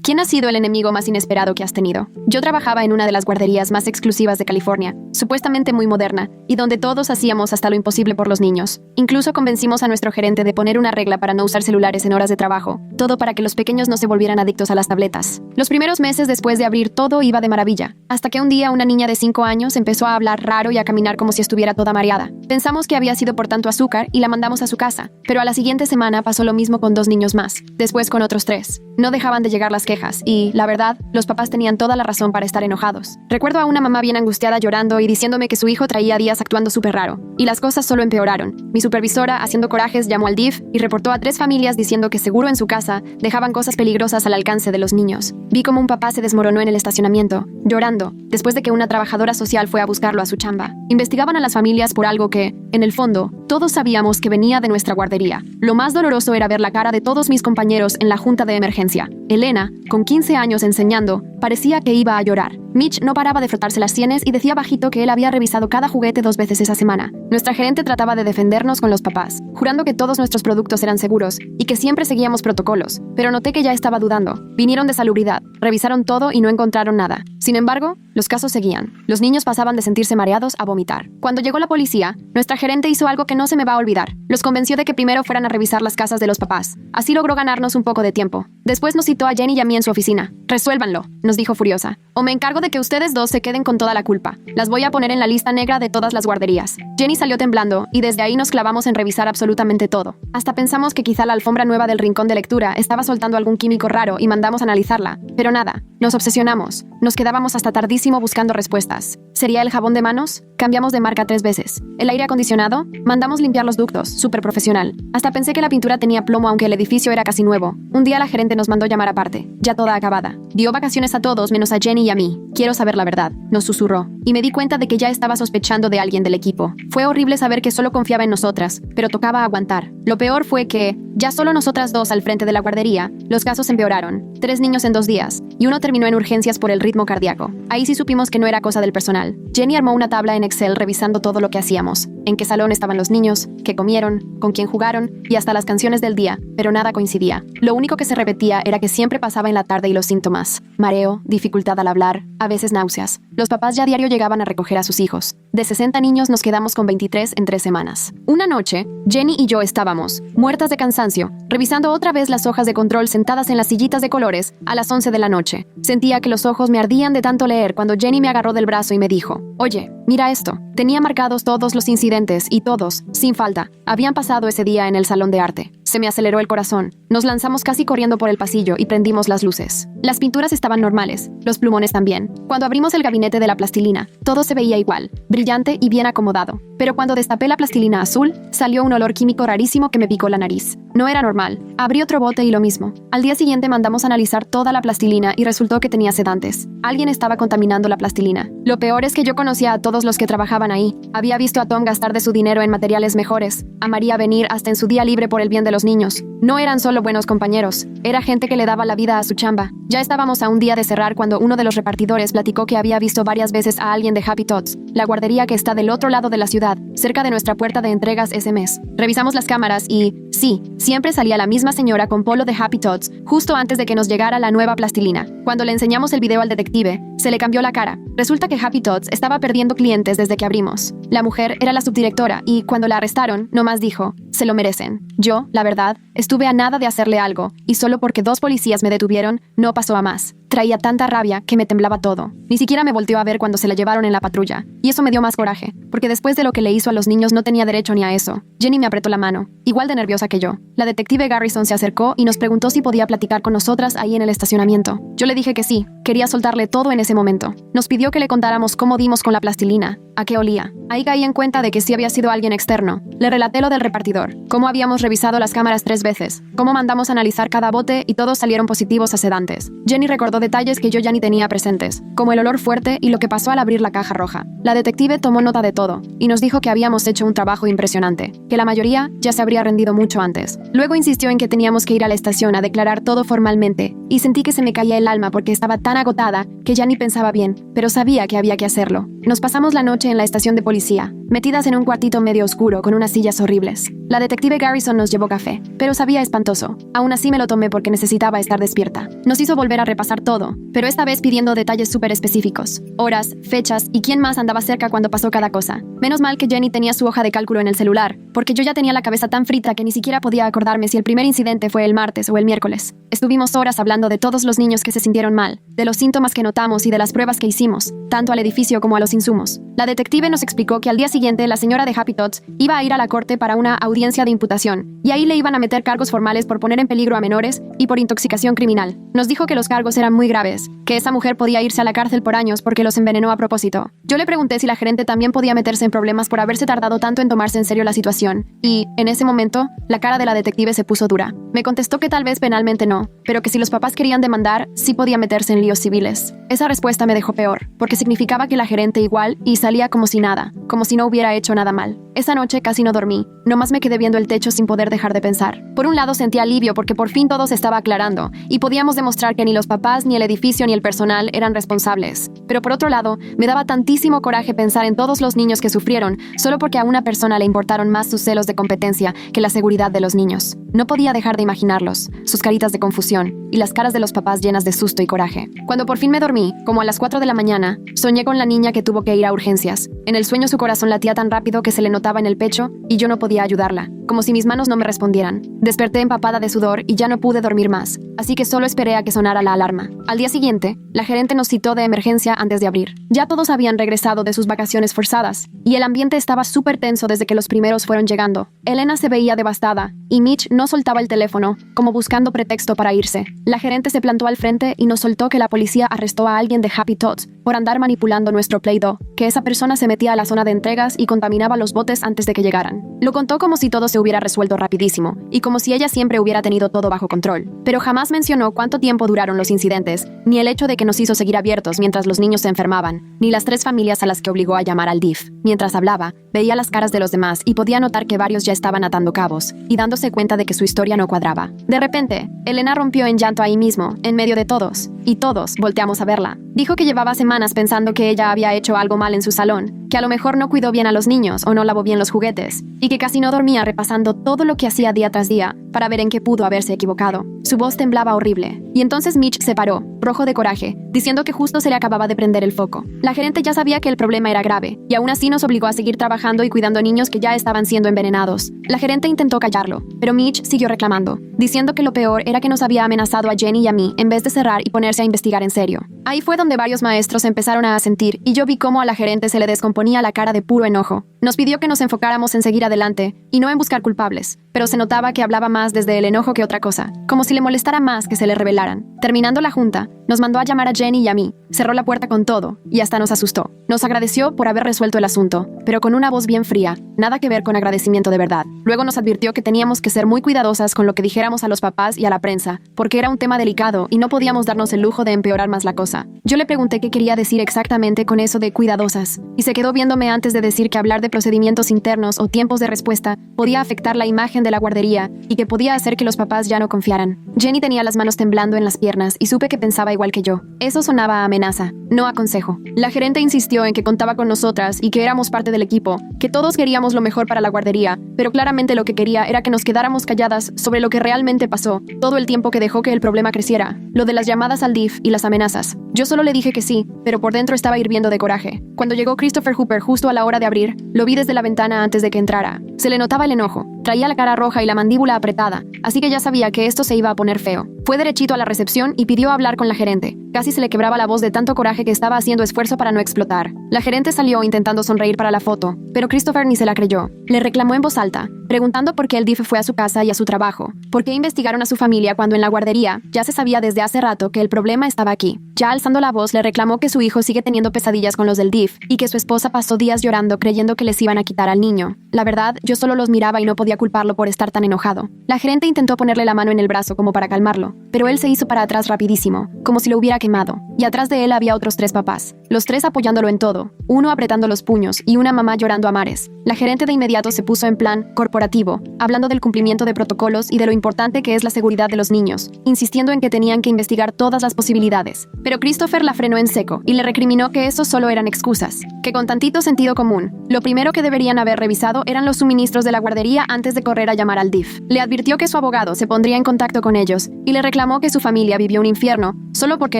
¿Quién ha sido el enemigo más inesperado que has tenido? Yo trabajaba en una de las guarderías más exclusivas de California, supuestamente muy moderna, y donde todos hacíamos hasta lo imposible por los niños. Incluso convencimos a nuestro gerente de poner una regla para no usar celulares en horas de trabajo, todo para que los pequeños no se volvieran adictos a las tabletas. Los primeros meses después de abrir todo iba de maravilla, hasta que un día una niña de 5 años empezó a hablar raro y a caminar como si estuviera toda mareada. Pensamos que había sido por tanto azúcar y la mandamos a su casa, pero a la siguiente semana pasó lo mismo con 2 niños más, después con otros 3. No dejaban de llegar las quejas y, la verdad, los papás tenían toda la razón para estar enojados. Recuerdo a una mamá bien angustiada llorando y diciéndome que su hijo traía días actuando súper raro. Y las cosas solo empeoraron. Mi supervisora, haciendo corajes, llamó al DIF y reportó a 3 familias diciendo que seguro en su casa dejaban cosas peligrosas al alcance de los niños. Vi como un papá se desmoronó en el estacionamiento, llorando, después de que una trabajadora social fue a buscarlo a su chamba. Investigaban a las familias por algo que, en el fondo, todos sabíamos que venía de nuestra guardería. Lo más doloroso era ver la cara de todos mis compañeros en la junta de emergencia. Elena, con 15 años enseñando, parecía que iba a llorar. Mitch no paraba de frotarse las sienes y decía bajito que él había revisado cada juguete 2 veces esa semana. Nuestra gerente trataba de defendernos con los papás, jurando que todos nuestros productos eran seguros y que siempre seguíamos protocolos, pero noté que ya estaba dudando. Vinieron de salubridad, revisaron todo y no encontraron nada. Sin embargo, los casos seguían. Los niños pasaban de sentirse mareados a vomitar. Cuando llegó la policía, nuestra gerente hizo algo que no se me va a olvidar. Los convenció de que primero fueran a revisar las casas de los papás. Así logró ganarnos un poco de tiempo. Después nos citó a Jenny y a mí en su oficina. «Resuélvanlo», nos dijo furiosa. «O me encargo de que ustedes 2 se queden con toda la culpa. Las voy a poner en la lista negra de todas las guarderías». Jenny salió temblando y desde ahí nos clavamos en revisar absolutamente todo. Hasta pensamos que quizá la alfombra nueva del rincón de lectura estaba soltando algún químico raro y mandamos a analizarla. Pero nada, nos obsesionamos. Nos quedábamos hasta tardísimo buscando respuestas. ¿Sería el jabón de manos? Cambiamos de marca 3 veces. ¿El aire acondicionado? Mandamos limpiar los ductos, súper profesional. Hasta pensé que la pintura tenía plomo aunque el edificio era casi nuevo. Un día la gerente nos mandó llamar aparte, ya toda acabada. Dio vacaciones a todos menos a Jenny y a mí. «Quiero saber la verdad», nos susurró. Y me di cuenta de que ya estaba sospechando de alguien del equipo. Fue horrible saber que solo confiaba en nosotras, pero tocaba aguantar. Lo peor fue que, ya solo nosotras 2 al frente de la guardería, los casos empeoraron. 3 niños en 2 días, y uno terminó en urgencias por el ritmo cardíaco. Ahí sí supimos que no era cosa del personal. Jenny armó una tabla en Excel revisando todo lo que hacíamos, en qué salón estaban los niños, qué comieron, con quién jugaron y hasta las canciones del día, pero nada coincidía. Lo único que se repetía era que siempre pasaba en la tarde y los síntomas: mareo, dificultad al hablar, a veces náuseas. Los papás ya a diario llegaban a recoger a sus hijos. De 60 niños nos quedamos con 23 en 3 semanas. Una noche, Jenny y yo estábamos, muertas de cansancio, revisando otra vez las hojas de control sentadas en las sillitas de colores a las 11 de la noche. Sentía que los ojos me ardían de tanto leer cuando Jenny me agarró del brazo y me dijo: «Oye, mira esto». Tenía marcados todos los incidentes y todos, sin falta, habían pasado ese día en el salón de arte. Se me aceleró el corazón. Nos lanzamos casi corriendo por el pasillo y prendimos las luces. Las pinturas estaban normales, los plumones también. Cuando abrimos el gabinete de la plastilina, todo se veía igual, brillante y bien acomodado. Pero cuando destapé la plastilina azul, salió un olor químico rarísimo que me picó la nariz. No era normal. Abrí otro bote y lo mismo. Al día siguiente mandamos a analizar toda la plastilina y resultó que tenía sedantes. Alguien estaba contaminando la plastilina. Lo peor es que yo conocía a todos los que trabajaban ahí. Había visto a Tom gastar de su dinero en materiales mejores, a María venir hasta en su día libre por el bien de los niños. No eran solo buenos compañeros, era gente que le daba la vida a su chamba. Ya estábamos a un día de cerrar cuando uno de los repartidores platicó que había visto varias veces a alguien de Happy Tots, la guardería que está del otro lado de la ciudad, cerca de nuestra puerta de entregas ese mes. Revisamos las cámaras y, sí, siempre salía la misma señora con polo de Happy Tots, justo antes de que nos llegara la nueva plastilina. Cuando le enseñamos el video al detective, se le cambió la cara. Resulta que Happy Tots estaba perdiendo clientes desde que abrimos. La mujer era la subdirectora y, cuando la arrestaron, nomás dijo: «Se lo merecen». Yo, la verdad, estuve a nada de hacerle algo, y solo porque 2 policías me detuvieron, no pasó a más. Traía tanta rabia que me temblaba todo. Ni siquiera me volteó a ver cuando se la llevaron en la patrulla. Y eso me dio más coraje, porque después de lo que le hizo a los niños no tenía derecho ni a eso. Jenny me apretó la mano, igual de nerviosa que yo. La detective Garrison se acercó y nos preguntó si podía platicar con nosotras ahí en el estacionamiento. Yo le dije que sí, quería soltarle todo en ese momento. Nos pidió que le contáramos cómo dimos con la plastilina, a qué olía. Ahí caí en cuenta de que sí había sido alguien externo. Le relaté lo del repartidor, cómo habíamos revisado las cámaras 3 veces, cómo mandamos a analizar cada bote y todos salieron positivos a sedantes. Jenny recordó detalles que yo ya ni tenía presentes, como el olor fuerte y lo que pasó al abrir la caja roja. La detective tomó nota de todo y nos dijo que habíamos hecho un trabajo impresionante, que la mayoría ya se habría rendido mucho antes. Luego insistió en que teníamos que ir a la estación a declarar todo formalmente y sentí que se me caía el alma porque estaba tan agotada que ya ni pensaba bien, pero sabía que había que hacerlo. Nos pasamos la noche en la estación de policía, metidas en un cuartito medio oscuro con unas sillas horribles. La detective Garrison nos llevó café, pero sabía espantoso. Aún así me lo tomé porque necesitaba estar despierta. Nos hizo volver a repasar todo, pero esta vez pidiendo detalles súper específicos. Horas, fechas y quién más andaba cerca cuando pasó cada cosa. Menos mal que Jenny tenía su hoja de cálculo en el celular, porque yo ya tenía la cabeza tan frita que ni siquiera podía acordarme si el primer incidente fue el martes o el miércoles. Estuvimos horas hablando de todos los niños que se sintieron mal, de los síntomas que notamos y de las pruebas que hicimos, tanto al edificio como a los insumos. La detective nos explicó que al día siguiente la señora de Happy Tots iba a ir a la corte para una audiencia de imputación, y ahí le iban a meter cargos formales por poner en peligro a menores y por intoxicación criminal. Nos dijo que los cargos eran muy graves, que esa mujer podía irse a la cárcel por años porque los envenenó a propósito. Yo le pregunté si la gerente también podía meterse en problemas por haberse tardado tanto en tomarse en serio la situación, y, en ese momento, la cara de la detective se puso dura. Me contestó que tal vez penalmente no, pero que si los papás querían demandar, sí podía meterse en líos civiles. Esa respuesta me dejó peor, porque significaba que la gerente igual y salía como si nada, como si no hubiera hecho nada mal. Esa noche casi no dormí, nomás me quedé viendo el techo sin poder dejar de pensar. Por un lado sentí alivio porque por fin todo se estaba aclarando, y podíamos demostrar que ni los papás, ni el edificio, ni el personal eran responsables. Pero por otro lado, me daba tantísimo coraje pensar en todos los niños que sufrieron, solo porque a una persona le importaron más sus celos de competencia que la seguridad de los niños. No podía dejar de imaginarlos, sus caritas de confusión, y las caras de los papás llenas de susto y coraje. Cuando por fin me dormí, como a las 4 de la mañana, soñé con la niña que tuvo que ir a urgencias. En el sueño su corazón latía tan rápido que se le notaba en el pecho y yo no podía ayudarla, como si mis manos no me respondieran. Desperté empapada de sudor y ya no pude dormir más, así que solo esperé a que sonara la alarma. Al día siguiente, la gerente nos citó de emergencia antes de abrir. Ya todos habían regresado de sus vacaciones forzadas, y el ambiente estaba súper tenso desde que los primeros fueron llegando. Elena se veía devastada, y Mitch no soltaba el teléfono, como buscando pretexto para irse. La gerente se plantó al frente y nos soltó que la policía arrestó a alguien de Happy Tots por andar manipulando nuestro Play-Doh, que esa persona se metía a la zona de entregas y contaminaba los botes antes de que llegaran. Lo contó como si todo se hubiera resuelto rapidísimo, y como si ella siempre hubiera tenido todo bajo control. Pero jamás mencionó cuánto tiempo duraron los incidentes, ni el hecho de que nos hizo seguir abiertos mientras los niños se enfermaban, ni las 3 familias a las que obligó a llamar al DIF. Mientras hablaba, veía las caras de los demás y podía notar que varios ya estaban atando cabos, y dándose cuenta de que su historia no cuadraba. De repente, Elena rompió en llanto ahí mismo, en medio de todos, y todos volteamos a verla. Dijo que llevaba semanas pensando que ella había hecho algo mal en su salón, que a lo mejor no cuidó bien a los niños o no lavó bien los juguetes, y que casi no dormía repasando todo lo que hacía día tras día para ver en qué pudo haberse equivocado. Su voz temblaba horrible, y entonces Mitch se paró, rojo de coraje, diciendo que justo se le acababa de prender el foco. La gerente ya sabía que el problema era grave, y aún así nos obligó a seguir trabajando y cuidando a niños que ya estaban siendo envenenados. La gerente intentó callarlo, pero Mitch siguió reclamando, diciendo que lo peor era que nos había amenazado a Jenny y a mí en vez de cerrar y ponerse a investigar en serio. Ahí fue donde varios maestros empezaron a asentir, y yo vi cómo a la gerente se le descomponía la cara de puro enojo. Nos pidió que nos enfocáramos en seguir adelante y no en buscar culpables, pero se notaba que hablaba más desde el enojo que otra cosa, como si le molestara más que se le revelaran. Terminando la junta, nos mandó a llamar a Jenny y a mí, cerró la puerta con todo y hasta nos asustó. Nos agradeció por haber resuelto el asunto, pero con una voz bien fría, nada que ver con agradecimiento de verdad. Luego nos advirtió que teníamos que ser muy cuidadosas con lo que dijéramos a los papás y a la prensa, porque era un tema delicado y no podíamos darnos el lujo de empeorar más la cosa. Yo le pregunté qué quería decir exactamente con eso de cuidadosas, y se quedó viéndome antes de decir que hablar de procedimientos internos o tiempos de respuesta podía afectar la imagen de la guardería y que podía hacer que los papás ya no confiaran. Jenny tenía las manos temblando en las piernas y supe que pensaba igual que yo. Eso sonaba a amenaza, no a consejo. La gerente insistió en que contaba con nosotras y que éramos parte del equipo, que todos queríamos lo mejor para la guardería, pero claramente lo que quería era que nos quedáramos calladas sobre lo que realmente pasó, todo el tiempo que dejó que el problema creciera, lo de las llamadas al DIF y las amenazas. Yo solo le dije que sí, pero por dentro estaba hirviendo de coraje. Cuando llegó Christopher Hooper justo a la hora de abrir, lo vi desde la ventana antes de que entrara. Se le notaba el enojo, traía la cara roja y la mandíbula apretada, así que ya sabía que esto se iba a poner feo. Fue derechito a la recepción y pidió hablar con la gerente. Casi se le quebraba la voz de tanto coraje que estaba haciendo esfuerzo para no explotar. La gerente salió intentando sonreír para la foto, pero Christopher ni se la creyó. Le reclamó en voz alta, preguntando por qué el DIF fue a su casa y a su trabajo, por qué investigaron a su familia cuando en la guardería ya se sabía desde hace rato que el problema estaba aquí. Ya alzando la voz le reclamó que su hijo sigue teniendo pesadillas con los del DIF y que su esposa pasó días llorando creyendo que les iban a quitar al niño. La verdad, yo solo los miraba y no podía culparlo por estar tan enojado. La gerente intentó ponerle la mano en el brazo como para calmarlo, pero él se hizo para atrás rapidísimo, como si lo hubiera quemado. y atrás de él había otros 3 papás, los 3 apoyándolo en todo, uno apretando los puños y una mamá llorando a mares. La gerente de inmediato se puso en plan corporativo, hablando del cumplimiento de protocolos y de lo importante que es la seguridad de los niños, insistiendo en que tenían que investigar todas las posibilidades. Pero Christopher la frenó en seco y le recriminó que esos solo eran excusas, que con tantito sentido común, lo primero que deberían haber revisado eran los suministros de la guardería antes de correr a llamar al DIF. Le advirtió que su abogado se pondría en contacto con ellos y le reclamó que su familia vivió un infierno solo porque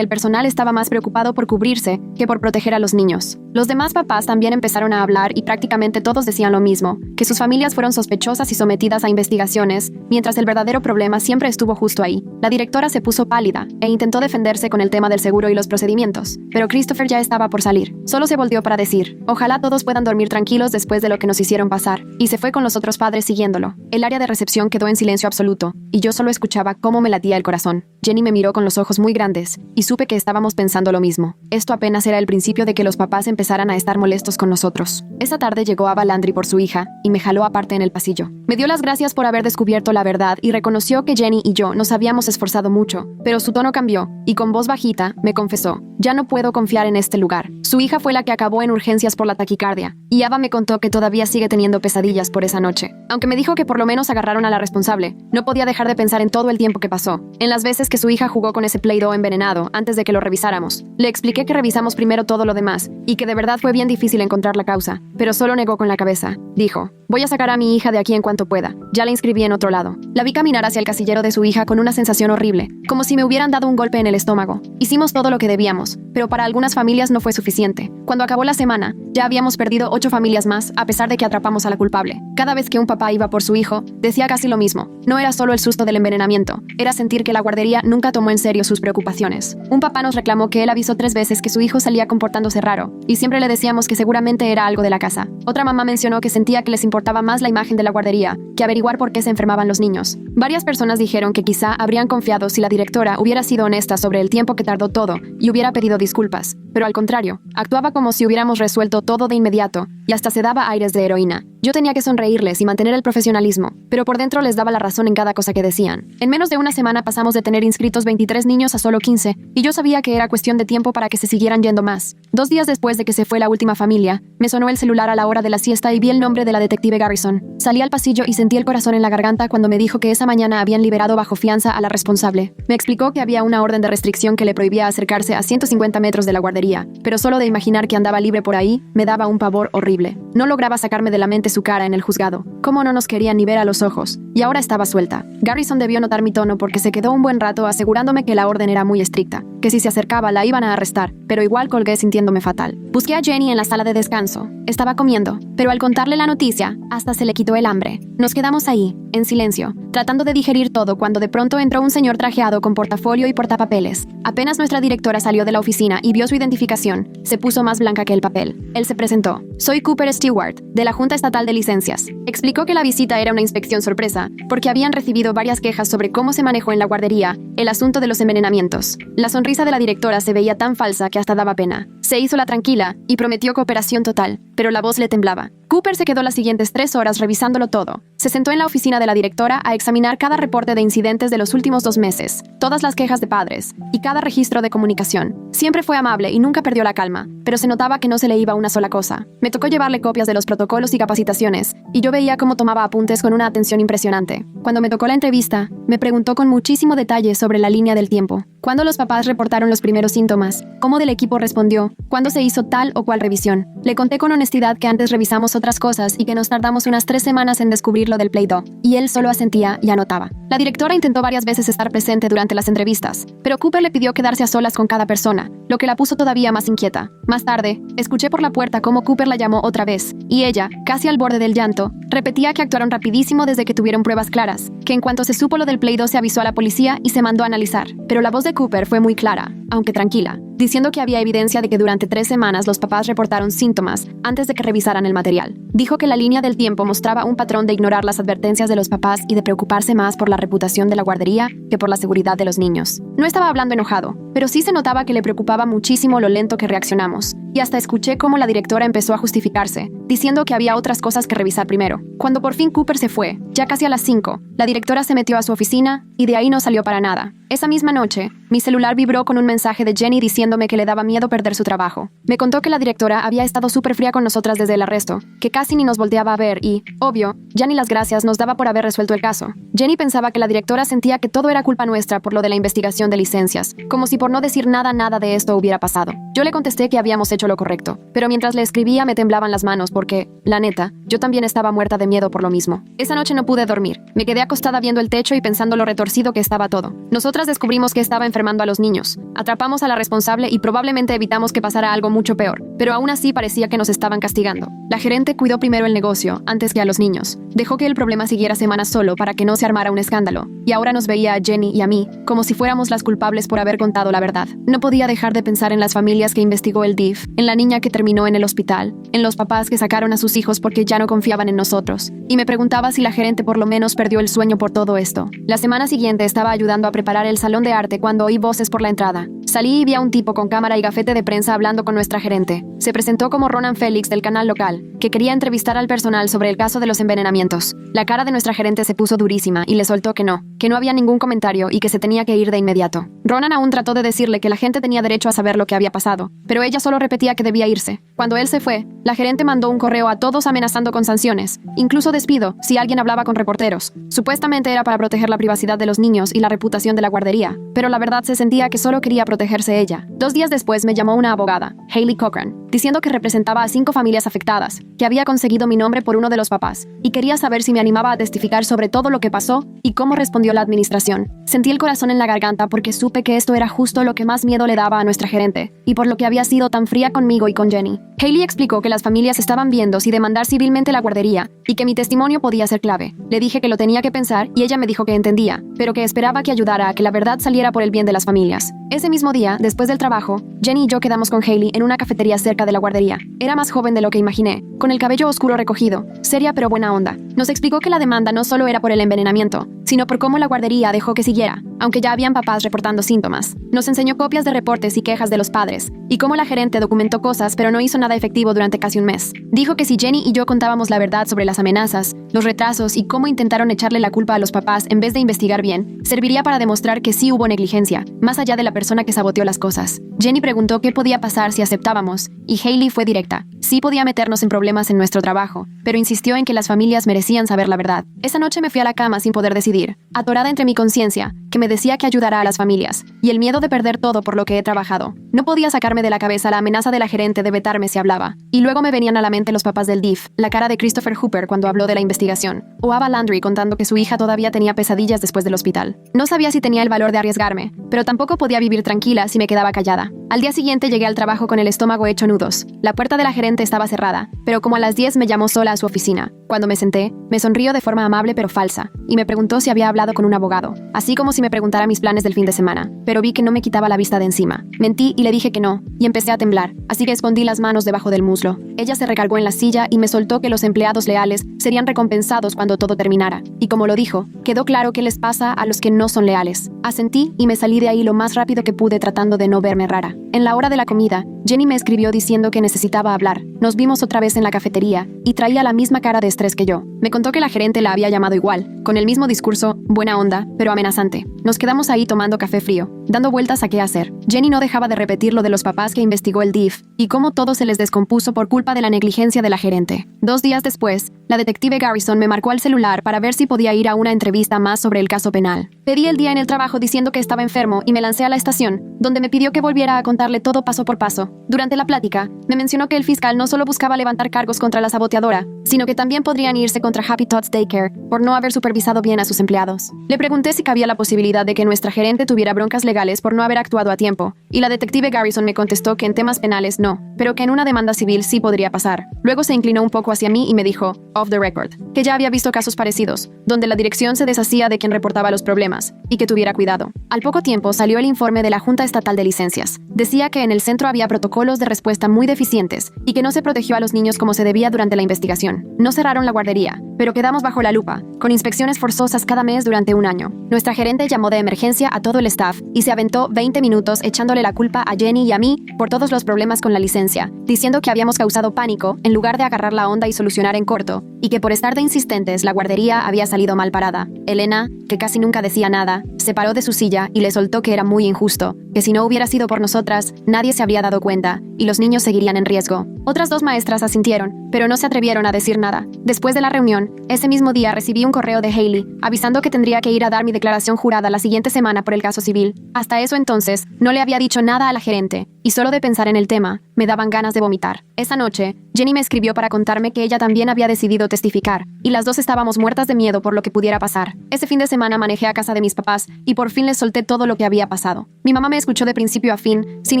el personal estaba más preocupado por cubrirse que por proteger a los niños. Los demás papás también empezaron a hablar y prácticamente todos decían lo mismo, que sus familias fueron sospechosas y sometidas a investigaciones, mientras el verdadero problema siempre estuvo justo ahí. La directora se puso pálida e intentó defenderse con el tema del seguro y los procedimientos, pero Christopher ya estaba por salir. Solo se volteó para decir, ojalá todos puedan dormir tranquilos después de lo que nos hicieron pasar, y se fue con los otros padres siguiéndolo. El área de recepción quedó en silencio absoluto, y yo solo escuchaba cómo me latía el corazón. Jenny me miró con los ojos muy grandes, y supe que estábamos pensando lo mismo. Esto apenas era el principio de que los papás empezaran a estar molestos con nosotros. Esa tarde llegó Ava Landry por su hija, y me jaló aparte en el pasillo. Me dio las gracias por haber descubierto la verdad y reconoció que Jenny y yo nos habíamos esforzado mucho, pero su tono cambió, y con voz bajita, me confesó, ya no puedo confiar en este lugar. Su hija fue la que acabó en urgencias por la taquicardia, y Ava me contó que todavía sigue teniendo pesadillas por esa noche. Aunque me dijo que por lo menos agarraron a la responsable, no podía dejar de pensar en todo el tiempo que pasó, en las veces que su hija jugó con ese Play-Doh envenenado antes de que lo revisáramos. Le expliqué que revisamos primero todo lo demás, y que de verdad fue bien difícil encontrar la causa, pero solo negó con la cabeza. Dijo, voy a sacar a mi hija de aquí en cuanto pueda. Ya la inscribí en otro lado. La vi caminar hacia el casillero de su hija con una sensación horrible, como si me hubieran dado un golpe en el estómago. Hicimos todo lo que debíamos, pero para algunas familias no fue suficiente. Cuando acabó la semana, ya habíamos perdido 8 familias más, a pesar de que atrapamos a la culpable. Cada vez que un papá iba por su hijo, decía casi lo mismo. No era solo el susto del envenenamiento, era sentir que la guardería nunca tomó en serio sus preocupaciones. Un papá nos reclamó que él avisó 3 veces que su hijo salía comportándose raro, y siempre le decíamos que seguramente era algo de la casa. Otra mamá mencionó que sentía que les importaba más la imagen de la guardería que averiguar por qué se enfermaban los niños. Varias personas dijeron que quizá habrían confiado si la directora hubiera sido honesta sobre el tiempo que tardó todo y hubiera pedido disculpas, pero al contrario, actuaba como si hubiéramos resuelto todo de inmediato y hasta se daba aires de heroína. Yo tenía que sonreírles y mantener el profesionalismo, pero por dentro les daba la razón en cada cosa que decían. En menos de una semana pasamos de tener inscritos 23 niños a solo 15, y yo sabía que era cuestión de tiempo para que se siguieran yendo más. 2 días después de que se fue la última familia, me sonó el celular a la hora de la siesta y vi el nombre de la detective Garrison. Salí al pasillo y sentí el corazón en la garganta cuando me dijo que esa mañana habían liberado bajo fianza a la responsable. Me explicó que había una orden de restricción que le prohibía acercarse a 150 metros de la guardería, pero solo de imaginar que andaba libre por ahí, me daba un pavor horrible. No lograba sacarme de la mente su cara en el juzgado. Cómo no nos quería ni ver a los ojos. Y ahora estaba suelta. Garrison debió notar mi tono porque se quedó un buen rato asegurándome que la orden era muy estricta, que si se acercaba la iban a arrestar, pero igual colgué sintiéndome fatal. Busqué a Jenny en la sala de descanso. Estaba comiendo, pero al contarle la noticia, hasta se le quitó el hambre. Nos quedamos ahí, en silencio, tratando de digerir todo cuando de pronto entró un señor trajeado con portafolio y portapapeles. Apenas nuestra directora salió de la oficina y vio su identificación, se puso más blanca que el papel. Él se presentó. Soy Cooper Stewart, de la Junta Estatal de Licencias. Explicó que la visita era una inspección sorpresa, porque habían recibido varias quejas sobre cómo se manejó en la guardería el asunto de los envenenamientos. La sonrisa de la directora se veía tan falsa que hasta daba pena. Se hizo la tranquila y prometió cooperación total, pero la voz le temblaba. Cooper se quedó las siguientes 3 horas revisándolo todo. Se sentó en la oficina de la directora a examinar cada reporte de incidentes de los últimos 2 meses, todas las quejas de padres y cada registro de comunicación. Siempre fue amable y nunca perdió la calma, pero se notaba que no se le iba una sola cosa. Me tocó llevarle copias de los protocolos y capacitaciones, y yo veía cómo tomaba apuntes con una atención impresionante. Cuando me tocó la entrevista, me preguntó con muchísimo detalle sobre la línea del tiempo. ¿Cuándo los papás reportaron los primeros síntomas? ¿Cómo del equipo respondió? ¿Cuándo se hizo tal o cual revisión? Le conté con honestidad que antes revisamos otras cosas y que nos tardamos unas 3 semanas en descubrir lo del Play-Doh, y él solo asentía y anotaba. La directora intentó varias veces estar presente durante las entrevistas, pero Cooper le pidió quedarse a solas con cada persona, lo que la puso todavía más inquieta. Más tarde, escuché por la puerta cómo Cooper la llamó otra vez, y ella, casi al borde del llanto, repetía que actuaron rapidísimo desde que tuvieron pruebas claras, que en cuanto se supo lo del Play-Doh se avisó a la policía y se mandó a analizar. Pero la voz de Cooper fue muy clara, aunque tranquila, diciendo que había evidencia de que durante 3 semanas los papás reportaron síntomas antes de que revisaran el material. Dijo que la línea del tiempo mostraba un patrón de ignorar las advertencias de los papás y de preocuparse más por la reputación de la guardería que por la seguridad de los niños. No estaba hablando enojado, pero sí se notaba que le preocupaba muchísimo lo lento que reaccionamos, y hasta escuché cómo la directora empezó a justificarse, diciendo que había otras cosas que revisar primero. Cuando por fin Cooper se fue, ya casi a las 5, la directora se metió a su oficina y de ahí no salió para nada. Esa misma noche, mi celular vibró con un mensaje de Jenny diciendo diciéndome que le daba miedo perder su trabajo. Me contó que la directora había estado súper fría con nosotras desde el arresto, que casi ni nos volteaba a ver y, obvio, ya ni las gracias nos daba por haber resuelto el caso. Jenny pensaba que la directora sentía que todo era culpa nuestra por lo de la investigación de licencias, como si por no decir nada de esto hubiera pasado. Yo le contesté que habíamos hecho lo correcto, pero mientras le escribía me temblaban las manos porque, la neta, yo también estaba muerta de miedo por lo mismo. Esa noche no pude dormir. Me quedé acostada viendo el techo y pensando lo retorcido que estaba todo. Nosotras descubrimos que estaba enfermando a los niños. Atrapamos a la responsable y probablemente evitamos que pasara algo mucho peor, pero aún así parecía que nos estaban castigando. La gerente cuidó primero el negocio, antes que a los niños. Dejó que el problema siguiera semanas solo para que no se armara un escándalo, y ahora nos veía a Jenny y a mí como si fuéramos las culpables por haber contado la verdad. No podía dejar de pensar en las familias que investigó el DIF, en la niña que terminó en el hospital, en los papás que sacaron a sus hijos porque ya no confiaban en nosotros, y me preguntaba si la gerente por lo menos perdió el sueño por todo esto. La semana siguiente estaba ayudando a preparar el salón de arte cuando oí voces por la entrada. Salí y vi a un tipo con cámara y gafete de prensa hablando con nuestra gerente. Se presentó como Ronan Félix del canal local, que quería entrevistar al personal sobre el caso de los envenenamientos. La cara de nuestra gerente se puso durísima y le soltó que no había ningún comentario y que se tenía que ir de inmediato. Ronan aún trató de decirle que la gente tenía derecho a saber lo que había pasado, pero ella solo repetía que debía irse. Cuando él se fue, la gerente mandó un correo a todos amenazando con sanciones, incluso despido si alguien hablaba con reporteros. Supuestamente era para proteger la privacidad de los niños y la reputación de la guardería, pero la verdad se sentía que solo quería protegerse ella. 2 días después me llamó una abogada, Hayley Cochran, diciendo que representaba a 5 familias afectadas, que había conseguido mi nombre por uno de los papás, y quería saber si me animaba a testificar sobre todo lo que pasó y cómo respondió la administración. Sentí el corazón en la garganta porque supe que esto era justo lo que más miedo le daba a nuestra gerente, y por lo que había sido tan fría conmigo y con Jenny. Hayley explicó que las familias estaban viendo si demandar civilmente la guardería, y que mi testimonio podía ser clave. Le dije que lo tenía que pensar y ella me dijo que entendía, pero que esperaba que ayudara a que la verdad saliera por el bien de las familias. Ese mismo día, después del trabajo, Jenny y yo quedamos con Hayley en una cafetería cerca de la guardería. Era más joven de lo que imaginé, con el cabello oscuro recogido, seria pero buena onda. Nos explicó que la demanda no solo era por el envenenamiento, sino por cómo la guardería dejó que siguiera, aunque ya habían papás reportando síntomas. Nos enseñó copias de reportes y quejas de los padres, y cómo la gerente documentó cosas pero no hizo nada efectivo durante casi un mes. Dijo que si Jenny y yo contábamos la verdad sobre las amenazas, los retrasos y cómo intentaron echarle la culpa a los papás en vez de investigar bien, serviría para demostrar que sí hubo negligencia, más allá de la persona que saboteó las cosas. Jenny preguntó qué podía pasar si aceptábamos, y Hayley fue directa. Sí podía meternos en problemas en nuestro trabajo, pero insistió en que las familias merecían saber la verdad. Esa noche me fui a la cama sin poder decidir, atorada entre mi conciencia, que me decía que ayudará a las familias, y el miedo de perder todo por lo que he trabajado. No podía sacarme de la cabeza la amenaza de la gerente de vetarme si hablaba. Y luego me venían a la mente los papás del DIF, la cara de Christopher Hooper cuando habló de la investigación, o Ava Landry contando que su hija todavía tenía pesadillas después del hospital. No sabía si tenía el valor de arriesgarme, pero tampoco podía vivir tranquila si me quedaba callada. Al día siguiente llegué al trabajo con el estómago hecho nudos. La puerta de la gerente estaba cerrada, pero como a las 10 me llamó sola a su oficina. Cuando me senté, me sonrió de forma amable pero falsa, y me preguntó si había hablado con un abogado, así como si me preguntara mis planes del fin de semana, pero vi que no me quitaba la vista de encima. Mentí y le dije que no, y empecé a temblar, así que escondí las manos debajo del muslo. Ella se recargó en la silla y me soltó que los empleados leales serían recompensados cuando todo terminara, y como lo dijo, quedó claro qué les pasa a los que no son leales. Asentí y me salí de ahí lo más rápido que pude tratando de no verme rara. En la hora de la comida, Jenny me escribió diciendo que necesitaba hablar. Nos vimos otra vez en la cafetería y traía la misma cara de estrés que yo. Me contó que la gerente la había llamado igual, con el mismo discurso, buena onda, pero amenazante. Nos quedamos ahí tomando café frío, dando vueltas a qué hacer. Jenny no dejaba de repetir lo de los papás que investigó el DIF y cómo todo se les descompuso por culpa de la negligencia de la gerente. 2 días después, la detective Garrison me marcó al celular para ver si podía ir a una entrevista más sobre el caso penal. Pedí el día en el trabajo diciendo que estaba enfermo y me lancé a la estación, donde me pidió que volviera a contarle todo paso por paso. Durante la plática, me mencionó que el fiscal no solo buscaba levantar cargos contra la saboteadora, sino que también podrían irse contra Happy Tots Daycare por no haber supervisado bien a sus empleados. Le pregunté si cabía la posibilidad de que nuestra gerente tuviera broncas legales por no haber actuado a tiempo, y la detective Garrison me contestó que en temas penales no, pero que en una demanda civil sí podría pasar. Luego se inclinó un poco hacia mí y me dijo, off the record, que ya había visto casos parecidos, donde la dirección se deshacía de quien reportaba los problemas, y que tuviera cuidado. Al poco tiempo salió el informe de la Junta Estatal de Licencias. Decía que en el centro había protocolos de respuesta muy deficientes y que no se protegió a los niños como se debía durante la investigación. No cerraron la guardería, pero quedamos bajo la lupa, con inspecciones forzosas cada mes durante un año. Nuestra gerente llamó de emergencia a todo el staff y se aventó 20 minutos echándole la culpa a Jenny y a mí por todos los problemas con la licencia, diciendo que habíamos causado pánico en lugar de agarrar la onda y solucionar en corto, y que por estar de insistentes la guardería había salido mal parada. Elena, que casi nunca decía nada, se paró de su silla y le soltó que era muy injusto, que si no hubiera sido por nosotras, nadie se habría dado cuenta, y los niños seguirían en riesgo. Otras dos maestras asintieron, pero no se atrevieron a decir nada. Después de la reunión, ese mismo día recibí un correo de Hailey, avisando que tendría que ir a dar mi declaración jurada la siguiente semana por el caso civil. Hasta eso entonces, no le había dicho nada a la gerente, y solo de pensar en el tema, me daban ganas de vomitar. Esa noche, Jenny me escribió para contarme que ella también había decidido testificar, y las dos estábamos muertas de miedo por lo que pudiera pasar. Ese fin de semana manejé a casa de mis papás, y por fin les solté todo lo que había pasado. Mi mamá me escuchó de principio a fin, sin